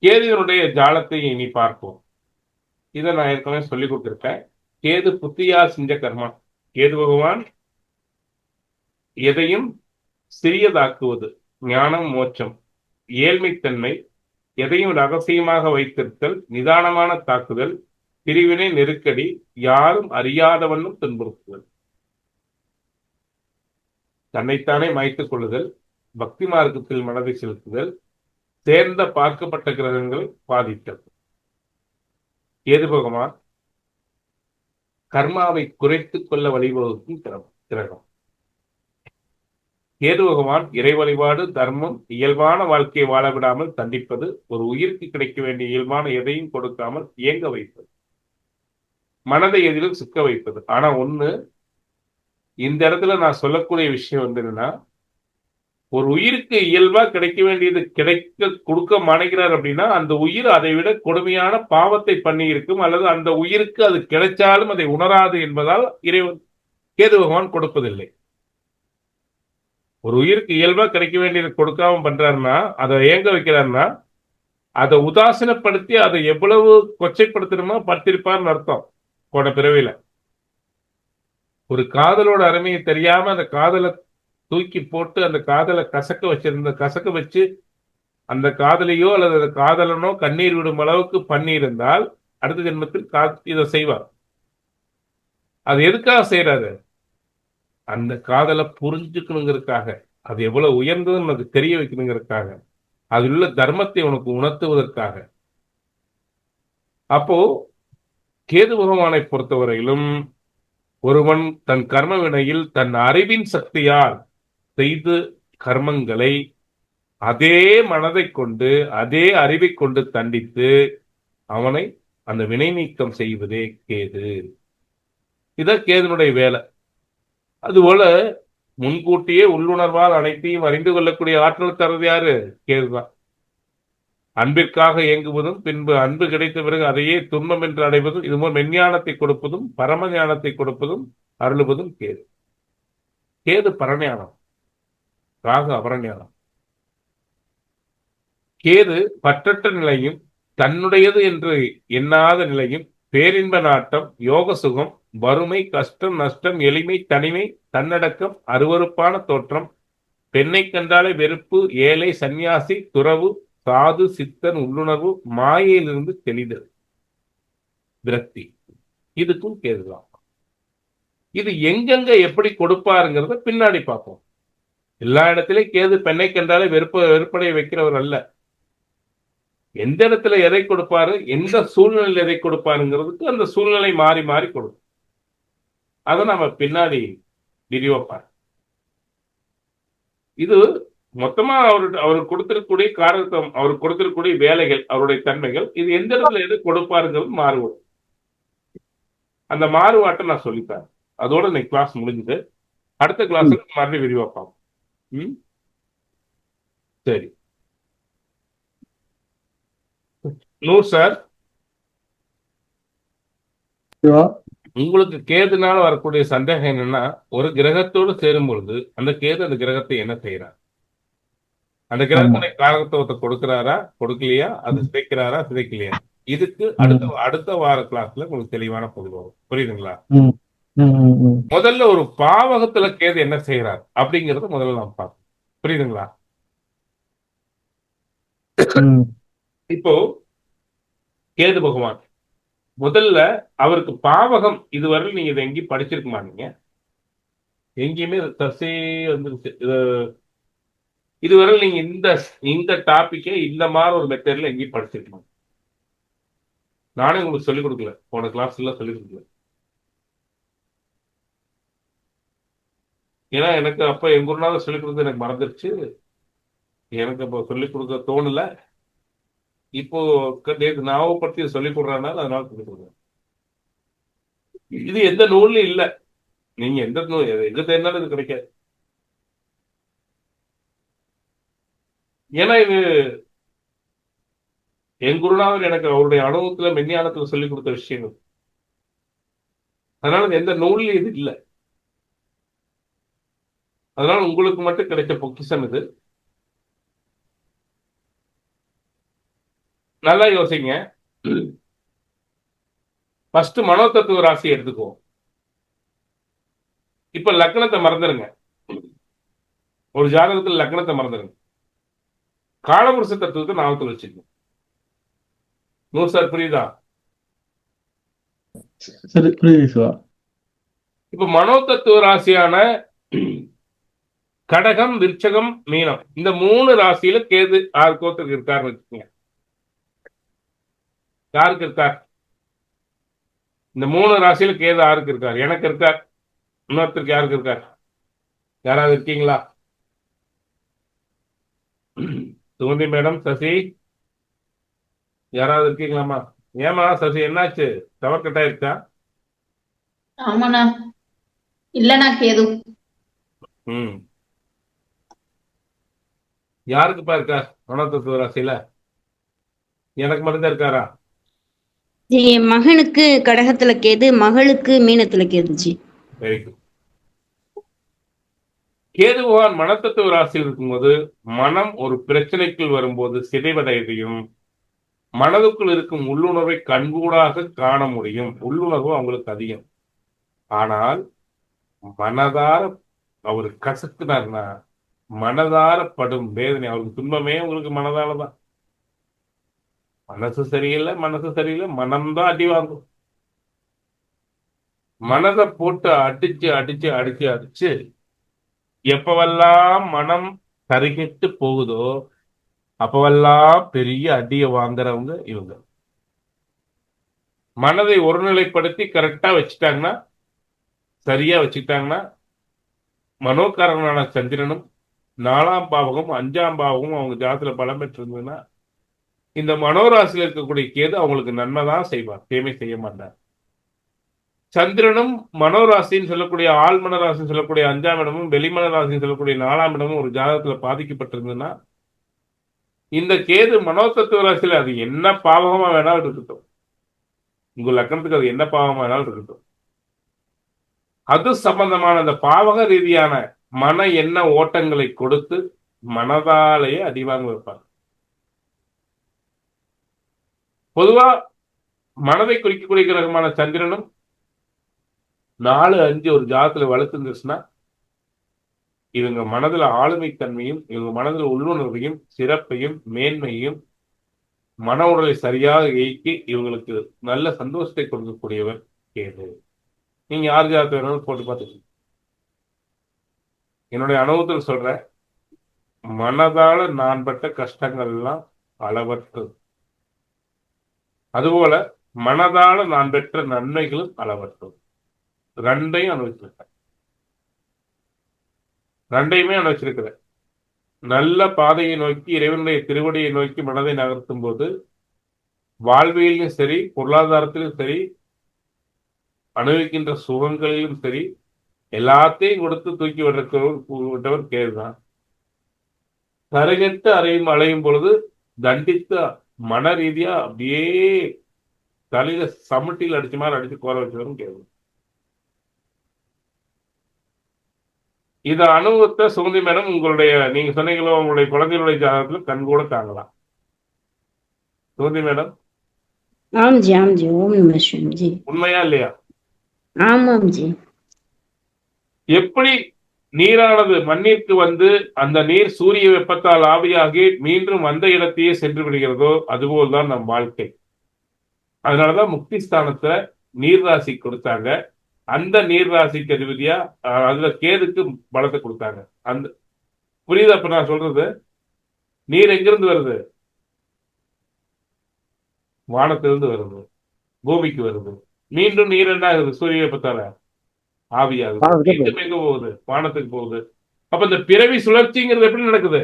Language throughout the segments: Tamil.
கேதுவினுடைய ஜாலத்தை இனி பார்ப்போம். இதை நான் ஏற்கனவே சொல்லிக் கொடுத்திருக்கேன். கேது புத்தியா செஞ்ச கர்மா. கேது பகவான் எதையும் சிறியதாக்குவது, ஞானம், மோட்சம், ஏழ்மைத்தன்மை, எதையும் ரகசியமாக வைத்திருத்தல், நிதானமான தாக்குதல், பிரிவினை, நெருக்கடி, யாரும் அறியாதவண்ணும் துன்புறுத்துதல், தன்னைத்தானே மாய்த்துக் கொள்ளுதல், பக்தி மார்க்கத்தில் மனதை செலுத்துதல், சேர்ந்த பார்க்கப்பட்ட கிரகங்களை பாதித்தல். கேது பகவான் கர்மாவை குறைத்துக் கொள்ள வழிவகுக்கும் கிரகம். கேது பகவான் இறை வழிபாடு, தர்மம், இயல்பான வாழ்க்கையை வாழ விடாமல் தண்டிப்பது, ஒரு உயிருக்கு கிடைக்க வேண்டிய இயல்பான எதையும் கொடுக்காமல் இயங்க வைப்பது, மனதை எதிலும் சிக்க வைப்பது. ஆனா ஒண்ணு, இந்த இடத்துல நான் சொல்லக்கூடிய விஷயம் வந்து என்னன்னா, ஒரு உயிருக்கு இயல்பா கிடைக்க வேண்டியது கிடைக்க கொடுக்க மாட்டேங்கிறார் அப்படின்னா, அந்த உயிர் அதை விட கொடுமையான பாவத்தை பண்ணி இருக்கும், அல்லது அந்த உயிருக்கு அது கிடைச்சாலும் அதை உணராது என்பதால் இறைவன் கேது பகவான் கொடுப்பதில்லை. ஒரு உயிருக்கு இயல்பா கிடைக்க வேண்டியது கொடுக்காம பண்றாருன்னா, அதை ஏங்க வைக்கிறாருன்னா, அதை உதாசீனப்படுத்தி அதை எவ்வளவு கொச்சைப்படுத்தணுமோ படுத்திருப்பார்னு அர்த்தம். போன பிறவில ஒரு காதலோட அருமையை தெரியாம அந்த காதலை தூக்கி போட்டு அந்த காதலை கசக்க வச்சு அந்த காதலையோ அல்லது அந்த காதலனோ கண்ணீர் விடும் அளவுக்கு பண்ணியிருந்தால் அடுத்த ஜென்மத்தில் இதை செய்வார். அது எதுக்காக செய்யறாரு? அந்த காதலை புரிஞ்சுக்கணுங்கிறதுக்காக, அது எவ்வளவு உயர்ந்ததுன்னு உனக்கு தெரிய வைக்கணுங்கிறதுக்காக, அதில் உள்ள தர்மத்தை உனக்கு உணர்த்துவதற்காக. அப்போ கேது பகவானை பொறுத்தவரையிலும் ஒருவன் தன் கர்ம வினையில் தன் அறிவின் சக்தியால் செய்து கர்மங்களை அதே மனதை கொண்டு அதே அறிவை கொண்டு தண்டித்து அவனை அந்த வினை நீக்கம் செய்வதே கேது. இதான் கேதுனுடைய வேலை. அதுபோல முன்கூட்டியே உள்ளுணர்வால் அனைத்தையும் அறிந்து கொள்ளக்கூடிய ஆற்றல் தரது யாரு? கேதுதான். அன்பிற்காக இயங்குவதும் பின்பு அன்பு கிடைத்த பிறகு அதையே துன்பம் என்று அடைவதும் இதுபோல் மெஞ்ஞானத்தை கொடுப்பதும் பரம ஞானத்தை கொடுப்பதும் அருளுவதும் கேது. கேது பரஞானம், ராகு அபரஞானம். கேது பற்றற்ற நிலையும் தன்னுடையது என்று எண்ணாத நிலையும் பேரின்ப நாட்டம், யோக சுகம், வறுமை, கஷ்டம், நஷ்டம், எளிமை, தனிமை, தன்னடக்கம், அருவருப்பான தோற்றம், பெண்ணை கண்டாலே வெறுப்பு, ஏழை, சந்நியாசி, துறவு, சாது, சித்தன், உள்ளுணர்வு, மாயையிலிருந்து தெளிதல், விரக்தி, இதுக்கும் கேதுதான். இது எங்கெங்க எப்படி கொடுப்பாருங்கிறத பின்னாடி பார்ப்போம். எல்லா இடத்திலையும் கேது பெண்ணை கண்டாலே வெறுப்படைய வைக்கிறவர் அல்ல. எந்த இடத்துல எதை கொடுப்பாரு, எந்த சூழ்நிலையில் எதை கொடுப்பாருங்கிறதுக்கு அந்த சூழ்நிலை மாறி மாறி கொடுக்கும். அதை நம்ம பின்னாடி விரிவாப்பார். இது மொத்தமா அவருக்கு கொடுத்திருக்கக்கூடிய காரகம், அவருக்கு கொடுத்திருக்கக்கூடிய வேலைகள், அவருடைய தன்மைகள், இது எந்த இடத்துல எது கொடுப்பாருங்கிறது மாறுபடும். அந்த மாறுபாட்டை நான் சொல்லித்தரேன். அதோட இன்னைக்கு கிளாஸ் முடிஞ்சது. அடுத்த கிளாஸ்ல மறுபடியும் விரிவாப்பாம். சரி நூர் சார், உங்களுக்கு கேதுனால வரக்கூடிய சந்தேகம் என்னன்னா, ஒரு கிரகத்தோடு சேரும் பொழுது அந்த கேது அந்த கிரகத்தை என்ன செய்யறார்? அந்த கிரகத்துடைய காரகத்துவத்தை கொடுக்கிறாரா, கொடுக்கலையா, அது சிதைக்கிறாரா, சிதைக்கலையா? இதுக்கு அடுத்த வார கிளாஸ்ல உங்களுக்கு தெளிவான பொருள் வரும். புரியுதுங்களா? முதல்ல ஒரு பாவகத்துல கேது என்ன செய்யறார் அப்படிங்கறத முதல்ல நாம் பார்ப்போம். புரியுதுங்களா? இப்போ கேது பகவான் முதல்ல அவருக்கு பாவகம் இதுவரை நீங்க இதை எங்கேயும் படிச்சிருக்க மாட்டீங்க. எங்கேயுமே தசே வந்துருச்சு. இதுவரை நீங்க இந்த டாபிக்கை இந்த மாதிரி ஒரு மெத்தட்ல எங்கேயும் படிச்சிருக்க மாட்டீங்க. நானே உங்களுக்கு சொல்லிக் கொடுக்கல, போன கிளாஸ்ல சொல்லிக் கொடுக்கல. ஏன்னா எனக்கு அப்ப என் குருநாதர் சொல்லிக் கொடுத்து எனக்கு மறந்துருச்சு. எனக்கு அப்போ சொல்லிக் கொடுக்க தோணல. இப்போ ஞாபகப்படுத்தி சொல்லிக் கொடுறதுனால அதனால சொல்லிக் கொடுக்குறேன். இது எந்த நூல்லையும் இல்ல. நீங்க எந்த நூல் எங்க தேர்னாலும் இது கிடைக்காது. ஏன்னா இது என் குருநாதர் எனக்கு அவருடைய அனுபவத்துல மெஞ்ஞானத்துல சொல்லிக் கொடுத்த விஷயங்கள். அதனால எந்த நூல்லையும் இது இல்லை. அதனால உங்களுக்கு மட்டும் கிடைச்ச பொக்கிஷம் இது. நல்லா யோசிங்க. ஃபர்ஸ்ட் மனோதத்துவ ராசி எடுத்துக்குவோம். இப்ப லக்னத்தை மறந்துருங்க. ஒரு ஜாதகத்தில் லக்னத்தை மறந்துருங்க. காலபுருஷ தத்துவத்தை ஞாபகத்தில் வச்சுக்கணும். சார் புரியுதா? சரி, புரியுது சார். இப்ப மனோதத்துவ ராசியான கடகம், விருச்சகம், மீனம், இந்த 3 ராசியில கேது ஆர்கோத்துக்கு இருக்காருன்னு வச்சுக்கோங்க. யாருக்கு இருக்கார்? இந்த 3 ராசியில கேது யாருக்கு இருக்கார்? எனக்கு இருக்கார். இன்னொருத்தருக்கு யாருக்கு இருக்கார்? யாராவது இருக்கீங்களா? சுகந்தி மேடம், சசி, யாராவது இருக்கீங்களாமா? ஏமா சசி, என்னாச்சு? டவர் கட் ஆயிருச்சா? ஆமாண்ணா. இல்லண்ணா கேது. யாருக்குப்பா இருக்கார் மனோதத்துவ ராசியில? எனக்கு மட்டும்தான் இருக்காரா? ஜி என் மகனுக்கு கடகத்துல கேது, மகளுக்கு மீனத்துல கேது ஜி. Very good. கேது பகவான் மனத்தத்துவ ராசியில் இருக்கும்போது மனம் ஒரு பிரச்சனைக்குள் வரும்போது சிதைவடையதையும், மனதுக்குள் இருக்கும் உள்ளுணர்வை கண்கூடாக காண முடியும். உள்ளுணர்வு அவங்களுக்கு அதிகம். ஆனால் மனதார அவர் கசக்குனார்னா மனதார படும் வேதனை, அவருக்கு துன்பமே உங்களுக்கு மனதாலதான். மனசு சரியில்லை, மனம்தான் அடி வாங்கும். மனதை போட்டு அடிச்சு எப்பவெல்லாம் மனம் கருகிட்டு போகுதோ அப்பவெல்லாம் பெரிய அடியை வாங்குறவங்க இவங்க. மனதை ஒருநிலைப்படுத்தி கரெக்டா வச்சுட்டாங்கன்னா, சரியா வச்சுக்கிட்டாங்கன்னா, மனோகாரனான சந்திரனும் 4ஆம் பாவகம் 5ஆம் பாவகம் அவங்க ஜாதத்துல பலம் பெற்றிருந்ததுன்னா, இந்த மனோராசியில் இருக்கக்கூடிய கேது அவங்களுக்கு நன்மை தான் செய்வார், தீமை செய்ய மாட்டார். சந்திரனும் மனோராசின்னு சொல்லக்கூடிய ஆழ்மன ராசின்னு சொல்லக்கூடிய 5ஆம் இடமும், வெளிமன ராசின்னு சொல்லக்கூடிய 4ஆம் இடமும் ஒரு ஜாதகத்துல பாதிக்கப்பட்டிருந்ததுன்னா, இந்த கேது மனோதத்துவ ராசியில அது என்ன பாவகமா வேணாலும் இருக்கட்டும், உங்க லக்னத்துக்கு அது என்ன பாவமா வேணாலும் இருக்கட்டும், அது சம்பந்தமான அந்த பாவக ரீதியான மன எண்ண ஓட்டங்களை கொடுத்து மனதாலேயே அடிவாங்க வைப்பார். பொதுவா மனதை குறிக்கக்கூடிய கிரகமான சந்திரனும் 4, 5 ஒரு ஜாதத்துல வளர்த்துருந்துச்சுன்னா, இவங்க மனதுல ஆளுமை தன்மையும், இவங்க மனதுல உள்ளுணர்வையும், சிறப்பையும், மேன்மையும், மன உடலை சரியாக இயக்கி இவங்களுக்கு நல்ல சந்தோஷத்தை கொடுக்கக்கூடியவர் கேது. நீங்க யார் ஜாதகத்தை வேணாலும் போட்டு பார்த்துக்கோங்க. என்னுடைய அனுபவத்தில் சொல்றேன், மனதால நான் பட்ட கஷ்டங்கள் எல்லாம் அளவற்றது. அதுபோல மனதால நான் பெற்ற நன்மைகளும் அளவற்றது. ரெண்டையும் அனுபவிச்சிருக்கேன். ரெண்டையுமே அனுபவிச்சிருக்கிறேன். நல்ல பாதையை நோக்கி, இறைவனுடைய திருவடியை நோக்கி மனதை நகர்த்தும் போது வாழ்வியலும் சரி, பொருளாதாரத்திலும் சரி, அனுபவிக்கின்ற சுகங்களிலும் சரி, எல்லாத்தையும் கொடுத்து தூக்கி விட்டவர் கேதுதான். கருகெட்டு அலையும் பொழுது தண்டித்து மன ரீதியா அப்படியே தலையில சமட்டியில் அடிச்ச மாதிரி அடிச்சு கோர வச்சவரும் கேது. இந்த அனுபவத்தை சுகந்தி மேடம் உங்களுடைய, நீங்க சொன்னீங்களோ உங்களுடைய குழந்தைகளுடைய ஜாதகத்துல கண்கூட தாங்கலாம். சுகந்தி மேடம், ஆம் ஜி, ஆம் ஜி. ஓம் நம சிவாய ஜி. உண்மையா இல்லையா? ஆமாம் ஜி. எப்படி நீரானது மண்ணிற்கு வந்து அந்த நீர் சூரிய வெப்பத்தால் ஆவியாகி மீண்டும் வந்த இடத்தையே சென்று விடுகிறதோ அதுபோல்தான் நம் வாழ்க்கை. அதனாலதான் முக்தி ஸ்தானத்துல நீர்ராசி கொடுத்தாங்க. அந்த நீர்ராசிக்கு அதிபதியா அதுல கேதுக்கு பலத்தை கொடுத்தாங்க. அந்த புரியுதா இப்ப நான் சொல்றது? நீர் எங்கிருந்து வருது? வானத்திலிருந்து வருது, பூமிக்கு வருது. மீண்டும் நீர் என்ன ஆகுது? சூரிய வெப்பத்தால ஆவியாகுது. மீண்டும் எங்க போகுது? வானத்துக்கு போகுது. அப்ப இந்த பிறவி சுழற்சிங்கிறது எப்படி நடக்குது?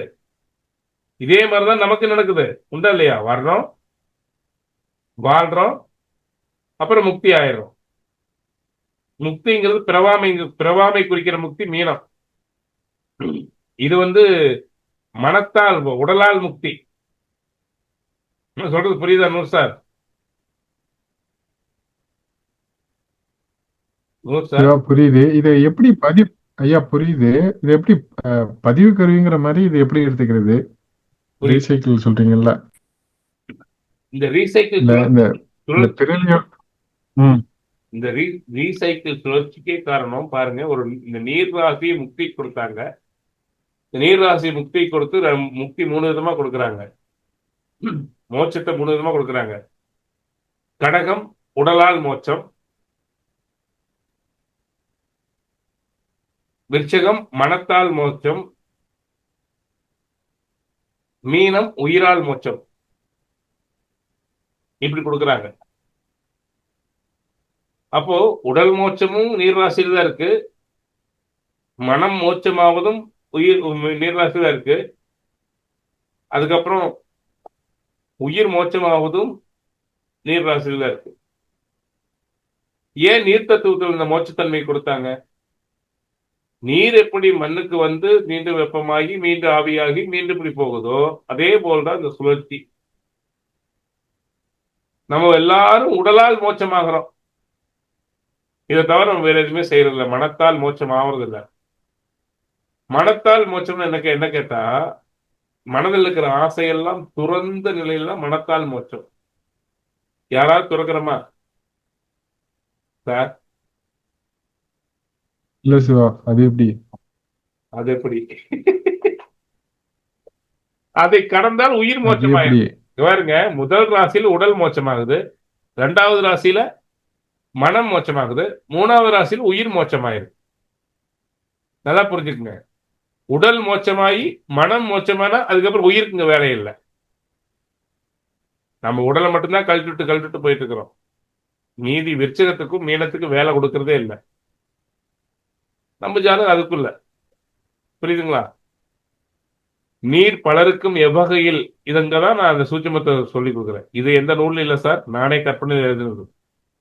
இதே மாதிரிதான் நமக்கு நடக்குது. உண்டா இல்லையா? வர்றோம், வாழ்றோம், அப்புறம் முக்தி ஆயிரும். முக்திங்கிறது பிறவாமை குறிக்கிற முக்தி மீனம். இது மனத்தால், உடலால் முக்தி. சொல்றது புரியுதா நூர் சார்? புரியுது. இதை எப்படி ஐயா புரியுது. இது எப்படி பதிவு கருவிங்கிற மாதிரி இது எப்படி எடுத்துக்கிறது? ரீசைக்கிள் சொல்றீங்கல்ல? இந்த ரீசைக்கிள் இந்த இந்த இந்த சுழற்சி பிறவி ம் இந்த ரீசைக்கிள் சுழற்சிக்கே காரணம் பாருங்க. இந்த நீர்ராசி முக்தி கொடுத்தாங்க. இந்த நீர்ராசி முக்தி கொடுத்து முக்தி 3 விதமா கொடுக்குறாங்க. மோட்சத்தை 3 விதமா கொடுக்குறாங்க. கடகம் உடலால் மோட்சம், விருச்சகம் மனத்தால் மோட்சம், மீனம் உயிரால் மோட்சம். இப்படி கொடுக்குறாங்க. அப்போ உடல் மோட்சமும் நீர்ராசியில் தான் இருக்கு, மனம் மோட்சமாவதும் நீர்ராசியில் தான் இருக்கு, அதுக்கப்புறம் உயிர் மோட்சமாவதும் நீர்ராசியில் தான் இருக்கு. ஏன் நீர் தத்துவத்தில் இந்த மோட்சத்தன்மை கொடுத்தாங்க? நீர் எப்படி மண்ணுக்கு வந்து மீண்டும் வெப்பமாகி மீண்டும் ஆவியாகி மீண்டும் இப்படி போகுதோ அதே போல்தான் இந்த சுழற்சி. நம்ம எல்லாரும் உடலால் மோட்சமாகிறோம். இதை தவிர நம்ம வேற எதுவுமே செய்யறதில்ல. மனத்தால் மோட்சம் ஆவறது இல்ல. மனத்தால் மோட்சம்னு எனக்கு என்ன கேட்டா, மனதில் இருக்கிற ஆசையெல்லாம் துறந்த நிலையில மனத்தால் மோட்சம். யாராவது துறக்கிறோமா சார்? இல்ல சிவா, அது எப்படி? அது எப்படி? அதை கடந்தால் உயிர் அது மோட்சமாயிரும். எப்படி? பாருங்க, முதல் ராசியில உடல் மோட்சமாகுது, 2வது ராசியில மனம் மோட்சமாகுது, 3வது ராசியில் உயிர் மோட்சமாயிருக்கு. நல்லா புரிஞ்சுக்குங்க. உடல் மோட்சமாயி மனம் மோட்சமானா அதுக்கப்புறம் உயிருக்குங்க வேலை இல்லை. நம்ம உடலை மட்டும்தான் கழட்டிட்டு போயிட்டு இருக்கிறோம். மீதி விருச்சகத்துக்கும் மீனத்துக்கும் வேலை கொடுக்கறதே இல்லை. நம்ம ஜாதகம் அதுக்குள்ள. புரியுதுங்களா? நீர் பலருக்கும் எவ்வகையில், இதங்கதான் நான் அந்த சூட்சுமத்தை சொல்லி கொடுக்குறேன். இது எந்த நூல்ல இல்லை சார், நானே கற்பனை எழுதுனது.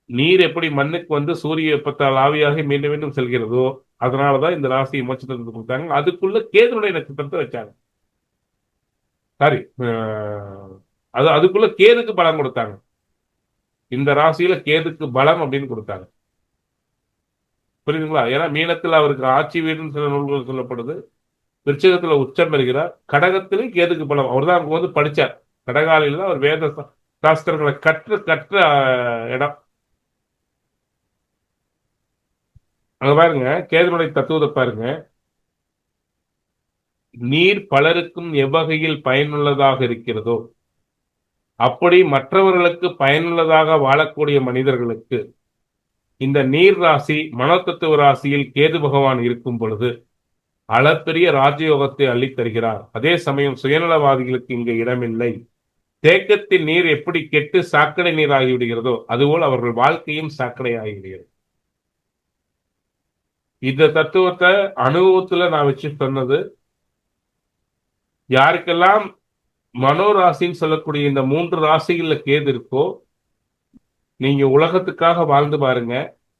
நீர் எப்படி மண்ணுக்கு வந்து சூரிய வெப்பத்தால் ஆவியாகி மீண்டும் மீண்டும் செல்கிறதோ அதனாலதான் இந்த ராசியை மோட்சத்தை கொடுத்தாங்க. அதுக்குள்ள கேதுனுடைய நட்சத்திரத்தை வச்சாங்க. சாரி, அதுக்குள்ள கேதுக்கு பலம் கொடுத்தாங்க. இந்த ராசியில கேதுக்கு பலம் அப்படின்னு கொடுத்தாங்க. புரியுதுங்களா? ஏன்னா மீனத்தில் அவருக்கு ஆட்சி வீடுன்னு சில நூல்கள் சொல்லப்படுது, விருச்சகத்துல உச்சம் பெறுகிறார், கடகத்திலும் கேதுக்கு பலம். அவர் தான் அங்க வந்து படிச்சார். கடகாலில அவர் வேத சாஸ்திரங்களை கற்ற இடம். அங்க பாருங்க, கேதுனுடைய தத்துவத்தை பாருங்க. நீர் பலருக்கும் எவ்வகையில் பயனுள்ளதாக இருக்கிறதோ அப்படி மற்றவர்களுக்கு பயனுள்ளதாக வாழக்கூடிய மனிதர்களுக்கு இந்த நீர் ராசி மனோதத்துவ ராசியில் கேது பகவான் இருக்கும் பொழுது அளப்பெரிய ராஜயோகத்தை அள்ளித் தருகிறார். அதே சமயம் சுயநலவாதிகளுக்கு இங்கு இடமில்லை. தேக்கத்தின் நீர் எப்படி கெட்டு சாக்கடை நீர் ஆகிவிடுகிறதோ அதுபோல் அவர்கள் வாழ்க்கையும் சாக்கடை ஆகிவிடுகிறது. இந்த தத்துவத்தை அனுபவத்துல நான் வச்சு சொன்னது. யாருக்கெல்லாம் மனோராசின்னு சொல்லக்கூடிய இந்த 3 ராசிகள்ல கேது இருக்கோ, நீங்க உலகத்துக்காக வாழ்ந்து பாருங்க,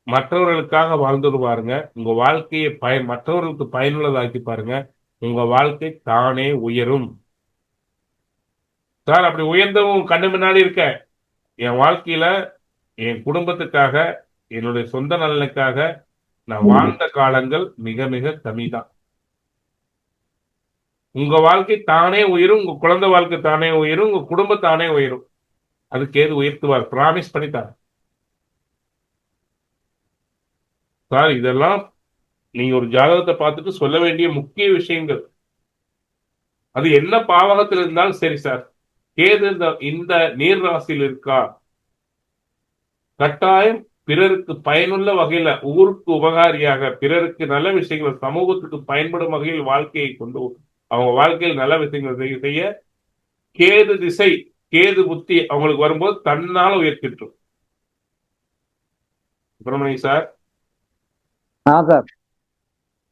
மற்றவர்களுக்காக வாழ்ந்து பாருங்க, உங்க வாழ்க்கையை மற்றவர்களுக்கு பயனுள்ளதாக்கி பாருங்க, உங்க வாழ்க்கை தானே உயரும். சார், அப்படி உயர்ந்தவங்க கண்ணு முன்னாடி இருக்க. என் வாழ்க்கையில என் குடும்பத்துக்காக என்னுடைய சொந்த நலனுக்காக நான் வாழ்ந்த காலங்கள் மிக மிக கம்மிதான். உங்க வாழ்க்கை தானே உயரும், உங்க குழந்தை வாழ்க்கை தானே உயரும், உங்க குடும்பம் தானே உயரும். அதுக்கு ஏது உயர்த்துவார், பிராமிஸ் பண்ணித்தார். சார், இதெல்லாம் நீங்க ஒரு ஜாதகத்தை பார்த்துட்டு சொல்ல வேண்டிய முக்கிய விஷயங்கள். அது என்ன பாவகத்தில் இருந்தாலும் சரி சார், கேது இந்த நீர் ராசியில் இருக்கா, கட்டாயம் பிறருக்கு பயனுள்ள வகையில, ஊருக்கு உபகாரியாக, பிறருக்கு நல்ல விஷயங்கள், சமூகத்துக்கு பயன்படும் வகையில் வாழ்க்கையை கொண்டு அவங்க வாழ்க்கையில் நல்ல விஷயங்கள் செய்ய கேது திசை, கேது புத்தி அவங்களுக்கு வரும்போது தன்னால உயர்த்திட்டோம். சுப்பிரமணியம் சார். சார்